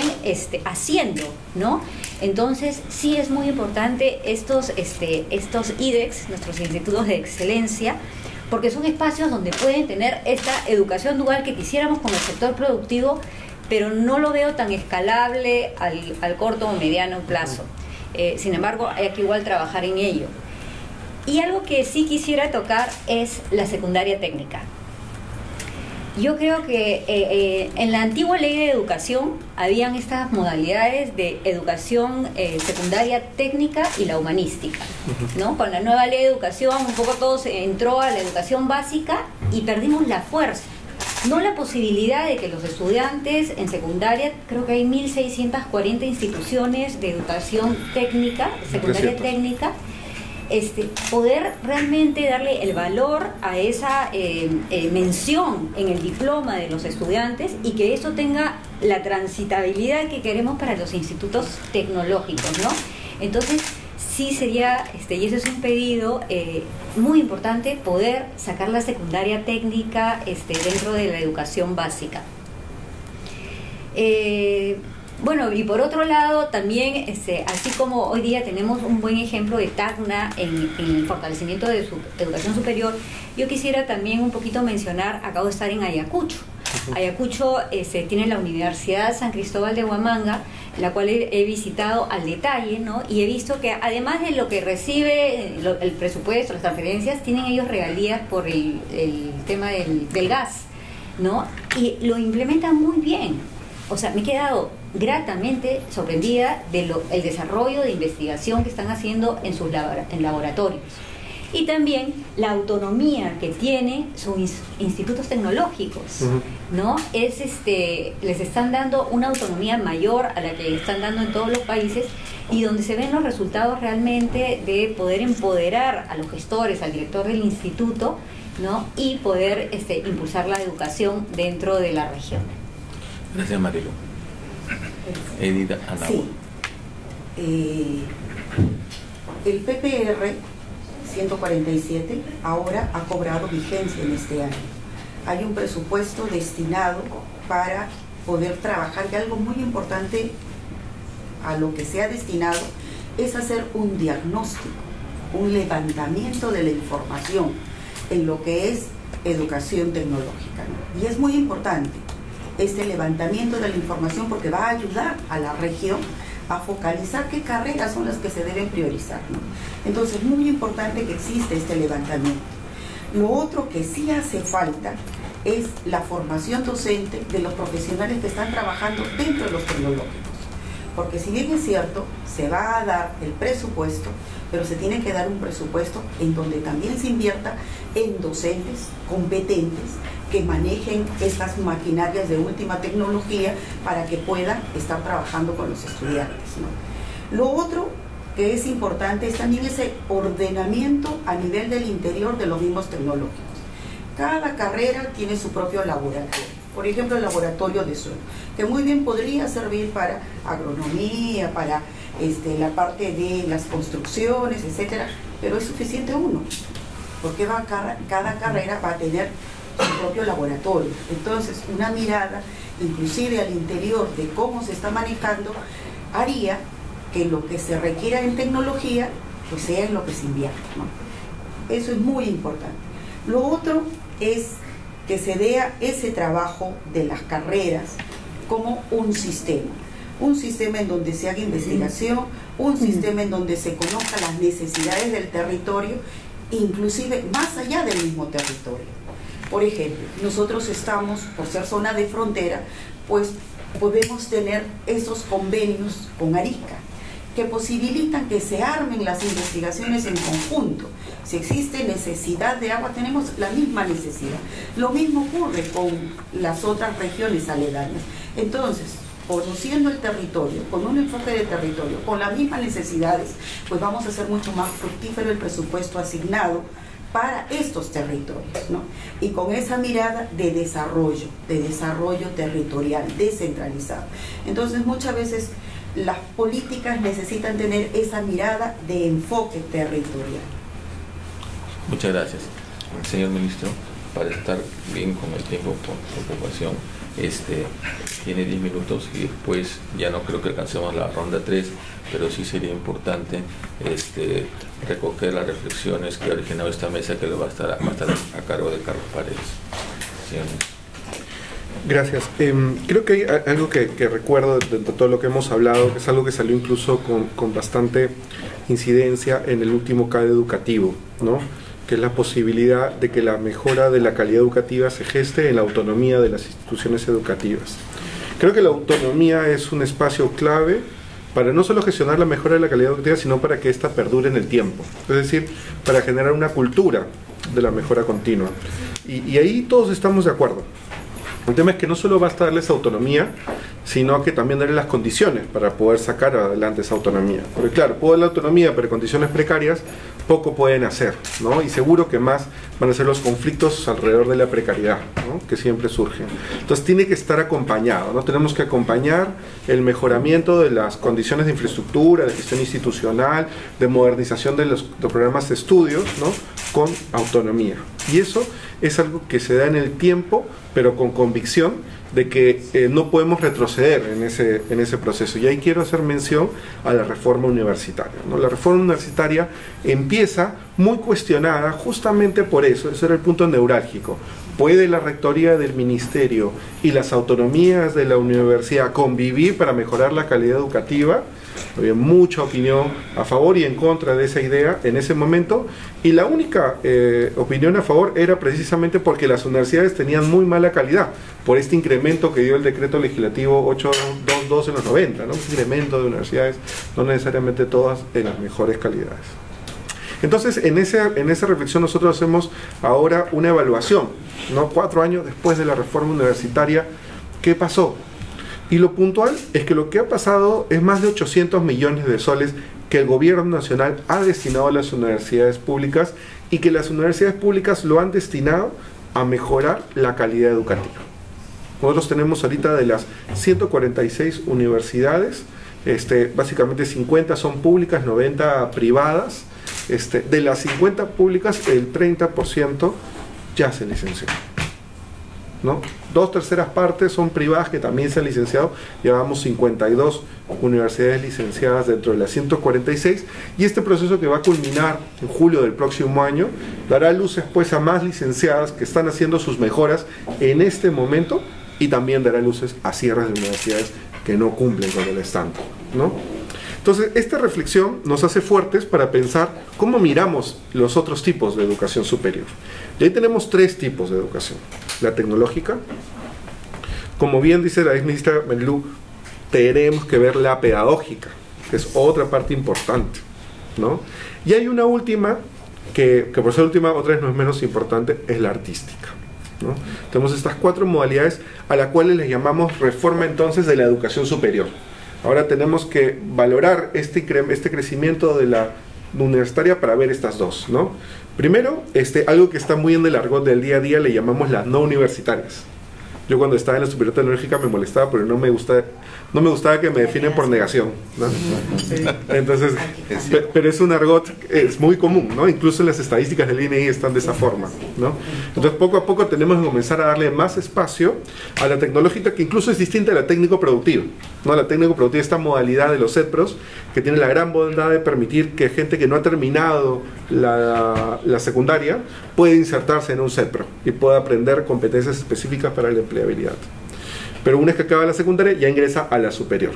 haciendo, ¿no? Entonces sí es muy importante estos IDEX, nuestros institutos de excelencia, porque son espacios donde pueden tener esta educación dual que quisiéramos con el sector productivo, pero no lo veo tan escalable al corto o mediano plazo. Sin embargo, hay que igual trabajar en ello. Y algo que sí quisiera tocar es la secundaria técnica. Yo creo que en la antigua ley de educación habían estas modalidades de educación secundaria técnica y la humanística, ¿no? Con la nueva ley de educación un poco todo se entró a la educación básica y perdimos la fuerza, no la posibilidad de que los estudiantes en secundaria, creo que hay 1.640 instituciones de educación técnica, secundaria técnica, poder realmente darle el valor a esa mención en el diploma de los estudiantes, y que eso tenga la transitabilidad que queremos para los institutos tecnológicos, ¿no? Entonces sí sería, y ese es un pedido muy importante, poder sacar la secundaria técnica dentro de la educación básica. Bueno, y por otro lado también, así como hoy día tenemos un buen ejemplo de Tacna en el fortalecimiento de su educación superior, yo quisiera también un poquito mencionar, acabo de estar en Ayacucho, Ayacucho tiene la Universidad San Cristóbal de Huamanga, la cual he visitado al detalle, ¿no? Y he visto que además de lo que recibe el presupuesto, las transferencias, tienen ellos regalías por el tema del gas, ¿no? Y lo implementan muy bien. O sea, me he quedado gratamente sorprendida del desarrollo de investigación que están haciendo en sus laboratorios. Y también la autonomía que tienen sus institutos tecnológicos, ¿no? Les están dando una autonomía mayor a la que están dando en todos los países, y donde se ven los resultados realmente de poder empoderar a los gestores, al director del instituto, ¿no? Y poder impulsar la educación dentro de la región. Gracias, Marilu. Edith Anagua. Sí. El PPR 147 ahora ha cobrado vigencia en este año. Hay un presupuesto destinado para poder trabajar, y algo muy importante a lo que se ha destinado es hacer un diagnóstico, un levantamiento de la información en lo que es educación tecnológica, ¿no? Y es muy importante este levantamiento de la información, porque va a ayudar a la región a focalizar qué carreras son las que se deben priorizar, ¿no? Entonces, muy importante que existe este levantamiento. Lo otro que sí hace falta es la formación docente de los profesionales que están trabajando dentro de los tecnológicos. Porque si bien es cierto, se va a dar el presupuesto, pero se tiene que dar un presupuesto en donde también se invierta en docentes competentes que manejen estas maquinarias de última tecnología para que puedan estar trabajando con los estudiantes, ¿no? Lo otro que es importante es también ese ordenamiento a nivel del interior de los mismos tecnológicos. Cada carrera tiene su propio laboratorio. Por ejemplo, el laboratorio de suelo, que muy bien podría servir para agronomía, para la parte de las construcciones, etcétera, pero es suficiente uno, porque cada carrera va a tener su propio laboratorio. Entonces, una mirada inclusive al interior de cómo se está manejando haría que lo que se requiera en tecnología pues sea en lo que se invierta, ¿no? Eso es muy importante. Lo otro es que se vea ese trabajo de las carreras como un sistema en donde se haga investigación, un sistema en donde se conozcan las necesidades del territorio, inclusive más allá del mismo territorio. Por ejemplo, nosotros estamos, por ser zona de frontera, pues podemos tener esos convenios con Arica, que posibilitan que se armen las investigaciones en conjunto. Si existe necesidad de agua, tenemos la misma necesidad. Lo mismo ocurre con las otras regiones aledañas. Entonces, conociendo el territorio, con un enfoque de territorio, con las mismas necesidades, pues vamos a hacer mucho más fructífero el presupuesto asignado para estos territorios, ¿no? Y con esa mirada de desarrollo territorial, descentralizado. Entonces, muchas veces las políticas necesitan tener esa mirada de enfoque territorial. Muchas gracias. Señor Ministro, para estar bien con el tiempo por ocupación, tiene 10 minutos y después ya no creo que alcancemos la ronda 3, pero sí sería importante recoger las reflexiones que ha originado esta mesa, que va a estar a cargo de Carlos Paredes. Señor Ministro. Gracias. Creo que hay algo que recuerdo dentro de todo lo que hemos hablado, que es algo que salió incluso con bastante incidencia en el último CADE educativo, ¿no? Que es la posibilidad de que la mejora de la calidad educativa se geste en la autonomía de las instituciones educativas. Creo que la autonomía es un espacio clave para no solo gestionar la mejora de la calidad educativa, sino para que ésta perdure en el tiempo, es decir, para generar una cultura de la mejora continua. Y ahí todos estamos de acuerdo. El tema es que no solo basta darles autonomía, sino que también darle las condiciones para poder sacar adelante esa autonomía. Porque claro, puedo dar la autonomía, pero en condiciones precarias poco pueden hacer, ¿no? Y seguro que más van a ser los conflictos alrededor de la precariedad, ¿no? Que siempre surgen. Entonces tiene que estar acompañado, ¿no? Tenemos que acompañar el mejoramiento de las condiciones de infraestructura, de gestión institucional, de modernización de los programas de estudios, ¿no? Con autonomía. Y eso es algo que se da en el tiempo, pero con convicción de que no podemos retroceder en ese proceso. Y ahí quiero hacer mención a la reforma universitaria, ¿no? La reforma universitaria empieza muy cuestionada justamente por eso, ese era el punto neurálgico, ¿Puede la rectoría del ministerio y las autonomías de la universidad convivir para mejorar la calidad educativa? Había mucha opinión a favor y en contra de esa idea en ese momento, y la única opinión a favor era precisamente porque las universidades tenían muy mala calidad, por este incremento que dio el decreto legislativo 822 en los 90, ¿no? Un incremento de universidades, no necesariamente todas en las mejores calidades. Entonces, en esa reflexión nosotros hacemos ahora una evaluación, ¿no? 4 años después de la reforma universitaria, ¿qué pasó? Y lo puntual es que lo que ha pasado es más de 800 millones de soles que el gobierno nacional ha destinado a las universidades públicas, y que las universidades públicas lo han destinado a mejorar la calidad educativa. Nosotros tenemos ahorita de las 146 universidades, básicamente 50 son públicas, 90 privadas. De las 50 públicas, el 30% ya se licenció, ¿no? 2/3 partes son privadas que también se han licenciado. Llevamos 52 universidades licenciadas dentro de las 146, y este proceso, que va a culminar en julio del próximo año, dará luces pues a más licenciadas que están haciendo sus mejoras en este momento, y también dará luces a cierres de universidades que no cumplen con el estándar, ¿no? Entonces, esta reflexión nos hace fuertes para pensar cómo miramos los otros tipos de educación superior. Y ahí tenemos 3 tipos de educación. La tecnológica, como bien dice la exministra Marilú, tenemos que ver la pedagógica, que es otra parte importante, ¿no? Y hay una última, que por ser última, otra vez no es menos importante, es la artística, ¿no? Tenemos estas 4 modalidades a las cuales les llamamos reforma entonces de la educación superior. Ahora tenemos que valorar este crecimiento de la universitaria para ver estas 2, ¿no? Primero, algo que está muy en el argot del día a día, le llamamos las no universitarias. Yo cuando estaba en la superior tecnológica me molestaba, pero no me gustaba que me definen por negación, ¿no? Entonces, pero es un argot, es muy común, ¿no? Incluso las estadísticas del INEI están de esa forma, ¿no? Entonces, poco a poco tenemos que comenzar a darle más espacio a la tecnológica, que incluso es distinta a la técnico-productiva, ¿no? La técnico-productiva, esta modalidad de los CETPROS, que tiene la gran bondad de permitir que gente que no ha terminado la secundaria puede insertarse en un CETPRO y pueda aprender competencias específicas para la empleabilidad. Pero una vez que acaba la secundaria ya ingresa a la superior,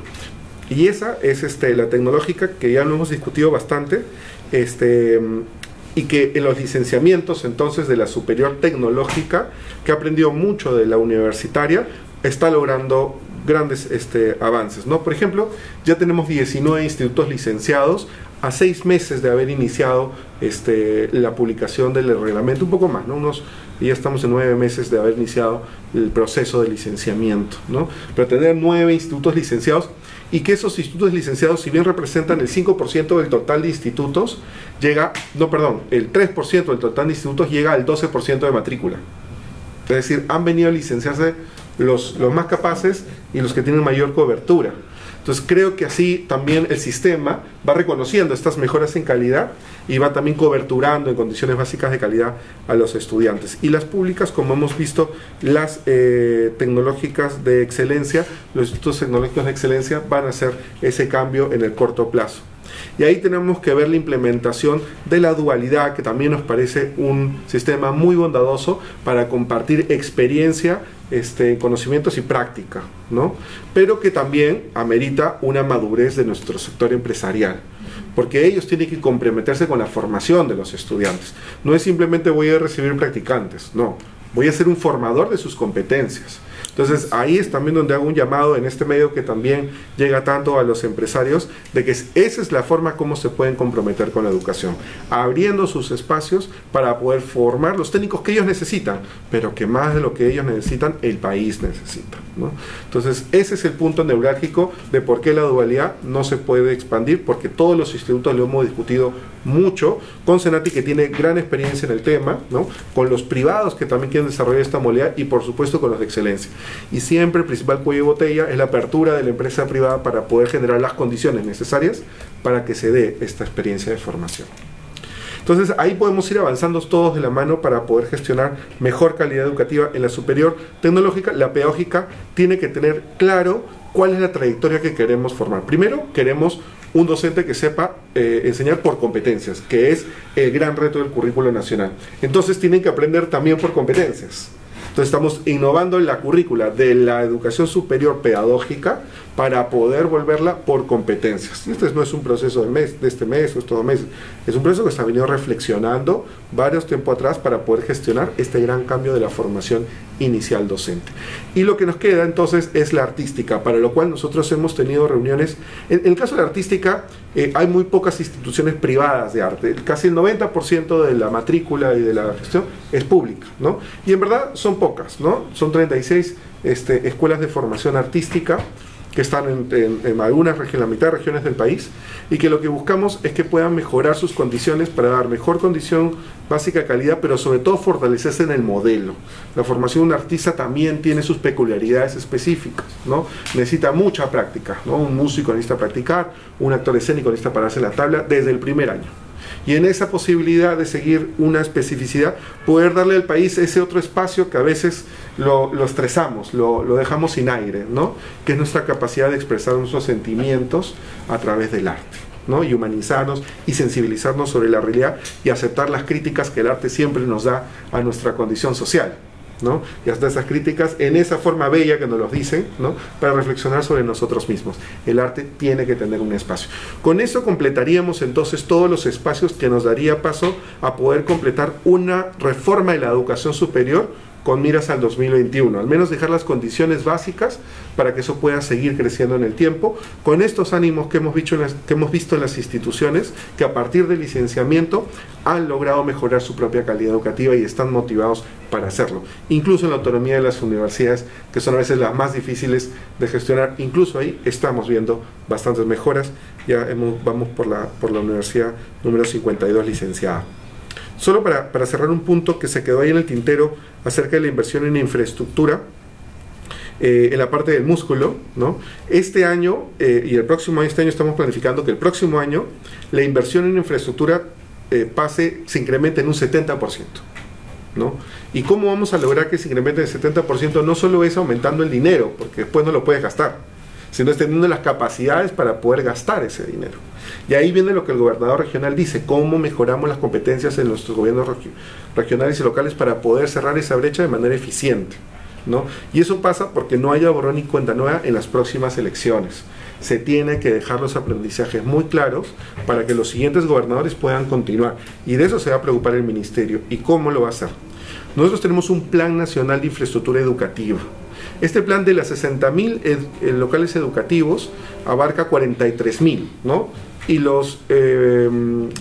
y esa es la tecnológica, que ya lo hemos discutido bastante, y que en los licenciamientos entonces de la superior tecnológica, que ha aprendido mucho de la universitaria, está logrando grandes avances, ¿no? Por ejemplo, ya tenemos 19 institutos licenciados a 6 meses de haber iniciado la publicación del reglamento, un poco más, ¿no? Ya estamos en 9 meses de haber iniciado el proceso de licenciamiento, ¿no? Pero tener 9 institutos licenciados, y que esos institutos licenciados, si bien representan el 5% del total de institutos, el 3% del total de institutos llega al 12% de matrícula. Es decir, han venido a licenciarse los más capaces y los que tienen mayor cobertura. Entonces creo que así también el sistema va reconociendo estas mejoras en calidad y va también coberturando en condiciones básicas de calidad a los estudiantes. Y las públicas, como hemos visto, las tecnológicas de excelencia, los institutos tecnológicos de excelencia van a hacer ese cambio en el corto plazo. Y ahí tenemos que ver la implementación de la dualidad, que también nos parece un sistema muy bondadoso para compartir experiencia, conocimientos y práctica, ¿no? Pero que también amerita una madurez de nuestro sector empresarial, porque ellos tienen que comprometerse con la formación de los estudiantes. No es simplemente voy a recibir practicantes, no, voy a ser un formador de sus competencias. Entonces ahí es también donde hago un llamado en este medio, que también llega tanto a los empresarios, de que esa es la forma como se pueden comprometer con la educación, abriendo sus espacios para poder formar los técnicos que ellos necesitan, pero que más de lo que ellos necesitan, el país necesita, ¿no? Entonces ese es el punto neurálgico de por qué la dualidad no se puede expandir, porque todos los institutos lo hemos discutido mucho, con Senati, que tiene gran experiencia en el tema, ¿no? Con los privados que también quieren desarrollar esta modalidad, y por supuesto con los de excelencia. Y siempre el principal cuello de botella es la apertura de la empresa privada para poder generar las condiciones necesarias para que se dé esta experiencia de formación. Entonces ahí podemos ir avanzando todos de la mano para poder gestionar mejor calidad educativa en la superior tecnológica. La pedagógica tiene que tener claro cuál es la trayectoria que queremos formar. Primero, queremos un docente que sepa enseñar por competencias, que es el gran reto del currículo nacional. Entonces tienen que aprender también por competencias. Entonces estamos innovando en la currícula de la educación superior pedagógica para poder volverla por competencias. Este no es un proceso de este mes o estos 2 meses, es un proceso que se ha venido reflexionando varios tiempos atrás para poder gestionar este gran cambio de la formación inicial docente. Y lo que nos queda entonces es la artística, para lo cual nosotros hemos tenido reuniones. En el caso de la artística hay muy pocas instituciones privadas de arte, casi el 90% de la matrícula y de la gestión es pública, ¿no? Y en verdad son pocas, ¿no? Son 36 escuelas de formación artística que están en algunas regiones, la mitad de regiones del país, y que lo que buscamos es que puedan mejorar sus condiciones para dar mejor condición básica de calidad, pero sobre todo fortalecerse en el modelo. La formación de un artista también tiene sus peculiaridades específicas, ¿no? Necesita mucha práctica, ¿no? Un músico necesita practicar, un actor escénico necesita pararse en la tabla desde el primer año. Y en esa posibilidad de seguir una especificidad, poder darle al país ese otro espacio que a veces lo estresamos, lo dejamos sin aire, ¿no? Que es nuestra capacidad de expresar nuestros sentimientos a través del arte, ¿no? Y humanizarnos y sensibilizarnos sobre la realidad y aceptar las críticas que el arte siempre nos da a nuestra condición social, ¿no? Y hasta esas críticas en esa forma bella que nos los dicen, ¿no? Para reflexionar sobre nosotros mismos. El arte tiene que tener un espacio. Con eso completaríamos entonces todos los espacios que nos daría paso a poder completar una reforma de la educación superior con miras al 2021, al menos dejar las condiciones básicas para que eso pueda seguir creciendo en el tiempo, con estos ánimos que hemos visto en las instituciones, que a partir del licenciamiento han logrado mejorar su propia calidad educativa y están motivados para hacerlo. Incluso en la autonomía de las universidades, que son a veces las más difíciles de gestionar, incluso ahí estamos viendo bastantes mejoras. Ya vamos por la universidad número 52 licenciada. Solo para cerrar un punto que se quedó ahí en el tintero acerca de la inversión en infraestructura, en la parte del músculo, ¿no? Este año y el próximo año, este año estamos planificando que el próximo año la inversión en infraestructura se incremente en un 70%, ¿no? ¿Y cómo vamos a lograr que se incremente en el 70%? No solo es aumentando el dinero, porque después no lo puedes gastar, sino es teniendo las capacidades para poder gastar ese dinero. Y ahí viene lo que el gobernador regional dice, cómo mejoramos las competencias en nuestros gobiernos regionales y locales para poder cerrar esa brecha de manera eficiente, ¿no? Y eso pasa porque no haya borrón y cuenta nueva en las próximas elecciones. Se tiene que dejar los aprendizajes muy claros para que los siguientes gobernadores puedan continuar. Y de eso se va a preocupar el ministerio. ¿Y cómo lo va a hacer? Nosotros tenemos un plan nacional de infraestructura educativa. Este plan de las 60.000 locales educativos abarca 43.000, ¿no? Y los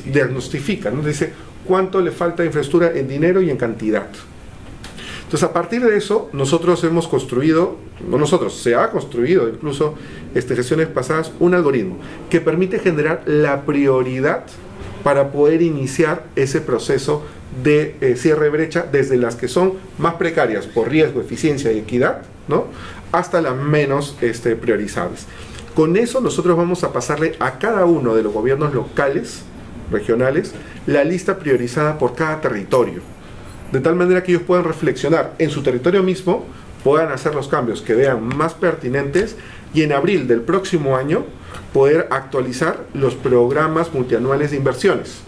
diagnostifica, ¿no? Dice cuánto le falta de infraestructura en dinero y en cantidad. Entonces, a partir de eso, nosotros hemos construido, se ha construido incluso gestiones pasadas, un algoritmo que permite generar la prioridad para poder iniciar ese proceso de cierre de brecha desde las que son más precarias por riesgo, eficiencia y equidad, ¿no? Hasta las menos priorizables. Con eso nosotros vamos a pasarle a cada uno de los gobiernos locales, regionales, la lista priorizada por cada territorio, de tal manera que ellos puedan reflexionar en su territorio mismo, puedan hacer los cambios que vean más pertinentes y en abril del próximo año poder actualizar los programas multianuales de inversiones,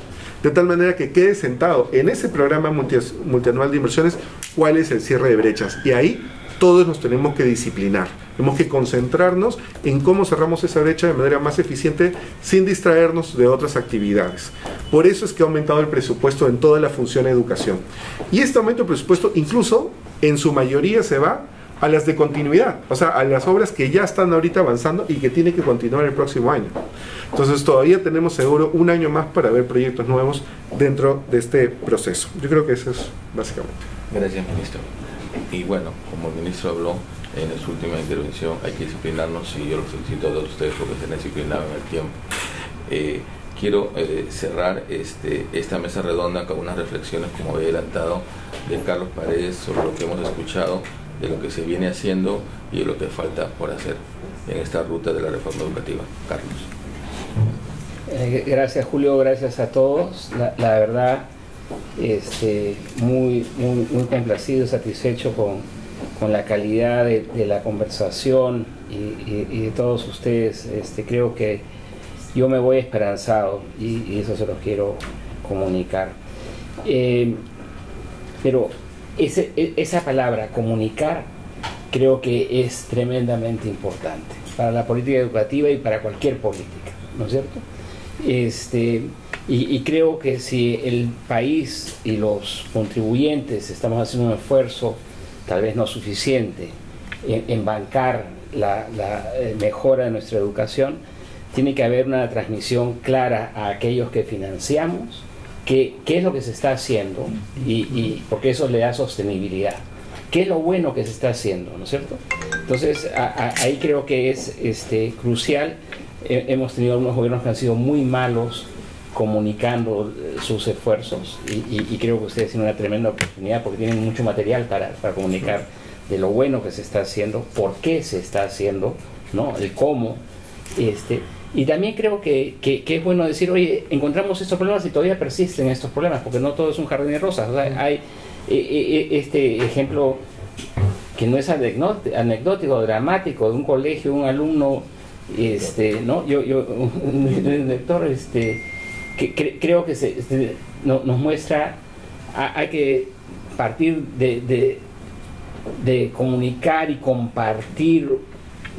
de tal manera que quede sentado en ese programa multianual de inversiones cuál es el cierre de brechas. Y ahí todos nos tenemos que disciplinar, tenemos que concentrarnos en cómo cerramos esa brecha de manera más eficiente sin distraernos de otras actividades. Por eso es que ha aumentado el presupuesto en toda la función de educación. Y este aumento de presupuesto incluso en su mayoría se va a las de continuidad, o sea, a las obras que ya están ahorita avanzando y que tienen que continuar el próximo año. Entonces todavía tenemos seguro un año más para ver proyectos nuevos dentro de este proceso. Yo creo que eso es básicamente. Gracias, ministro. Y bueno, como el ministro habló en su última intervención, hay que disciplinarnos y yo los felicito a todos ustedes porque se han disciplinado en el tiempo. Quiero cerrar esta mesa redonda con unas reflexiones, como había adelantado, de Carlos Paredes sobre lo que hemos escuchado, de lo que se viene haciendo y de lo que falta por hacer en esta ruta de la reforma educativa. Carlos. Gracias, Julio, gracias a todos. La verdad, muy complacido, satisfecho con la calidad de la conversación y de todos ustedes. Creo que yo me voy esperanzado y eso se los quiero comunicar. Pero esa palabra, comunicar, creo que es tremendamente importante para la política educativa y para cualquier política, ¿no es cierto? Y creo que si el país y los contribuyentes estamos haciendo un esfuerzo, tal vez no suficiente, en bancar la mejora de nuestra educación, tiene que haber una transmisión clara a aquellos que financiamos, qué es lo que se está haciendo, y porque eso le da sostenibilidad. ¿Qué es lo bueno que se está haciendo, ¿no es cierto? Entonces, ahí creo que es crucial. Hemos tenido algunos gobiernos que han sido muy malos comunicando sus esfuerzos, y creo que ustedes tienen una tremenda oportunidad porque tienen mucho material para comunicar de lo bueno que se está haciendo, por qué se está haciendo, ¿no? El cómo. Y también creo que es bueno decir, oye, encontramos estos problemas y todavía persisten estos problemas, porque no todo es un jardín de rosas. O sea, hay este ejemplo que no es anecdótico, dramático, de un colegio, un alumno, ¿no? Un lector, que creo que nos muestra, hay que partir de comunicar y compartir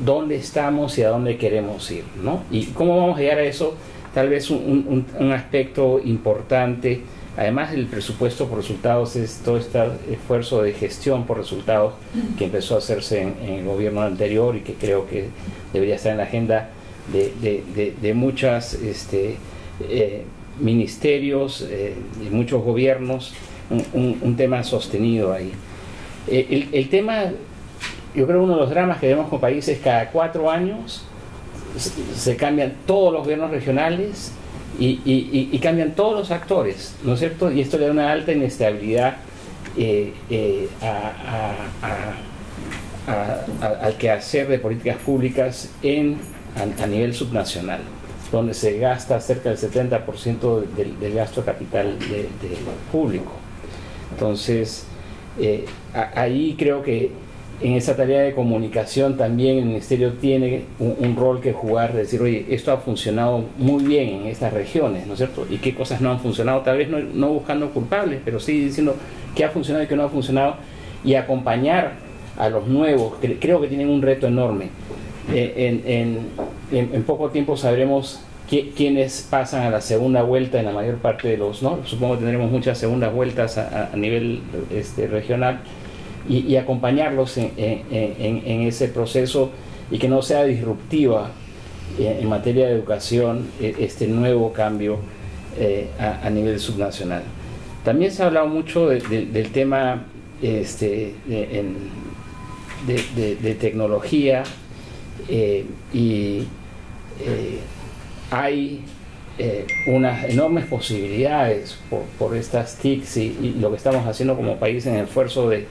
dónde estamos y a dónde queremos ir, ¿no? Y cómo vamos a llegar a eso, tal vez un aspecto importante, además del presupuesto por resultados, es todo este esfuerzo de gestión por resultados que empezó a hacerse en el gobierno anterior y que creo que debería estar en la agenda de muchos ministerios, de muchos gobiernos, un tema sostenido ahí. El tema, yo creo, uno de los dramas que vemos como país es cada 4 años se cambian todos los gobiernos regionales y cambian todos los actores, ¿no es cierto? Y esto le da una alta inestabilidad al quehacer de políticas públicas a nivel subnacional, donde se gasta cerca del 70% del gasto capital público. Entonces, ahí creo que en esa tarea de comunicación también el Ministerio tiene un rol que jugar, de decir, oye, esto ha funcionado muy bien en estas regiones, ¿no es cierto? Y qué cosas no han funcionado, tal vez no buscando culpables, pero sí diciendo qué ha funcionado y qué no ha funcionado, y acompañar a los nuevos. Creo que tienen un reto enorme. En poco tiempo sabremos quiénes pasan a la segunda vuelta en la mayor parte de los, ¿no? Supongo que tendremos muchas segundas vueltas a nivel regional, y acompañarlos en ese proceso, y que no sea disruptiva en materia de educación este nuevo cambio a nivel subnacional. También se ha hablado mucho del tema de tecnología, y hay unas enormes posibilidades por estas TICs y lo que estamos haciendo como país en el esfuerzo de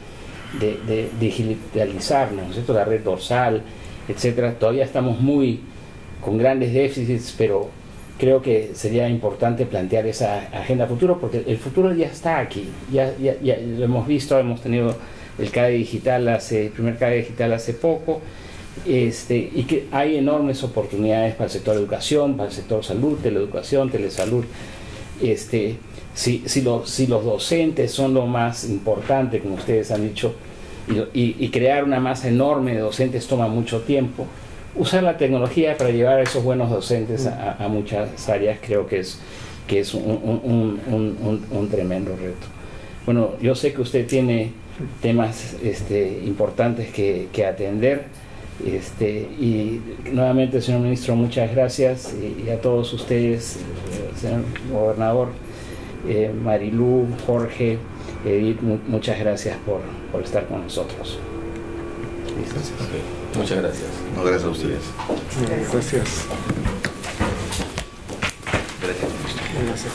digitalizarnos, ¿no es cierto? La red dorsal, etcétera. Todavía estamos con grandes déficits, pero creo que sería importante plantear esa agenda futuro, porque el futuro ya está aquí, ya lo hemos visto. Hemos tenido el CADE digital el primer CADE digital hace poco, y que hay enormes oportunidades para el sector educación, para el sector salud, teleeducación, telesalud. Si los docentes son lo más importante, como ustedes han dicho, y crear una masa enorme de docentes toma mucho tiempo, usar la tecnología para llevar a esos buenos docentes a muchas áreas creo que es un tremendo reto. Bueno, yo sé que usted tiene temas importantes que atender, y nuevamente, señor ministro, muchas gracias, y a todos ustedes, señor gobernador, Marilú, Jorge, Edith, muchas gracias por estar con nosotros. Okay. Muchas gracias. No, gracias a ustedes. Gracias. Gracias, ministro. Gracias.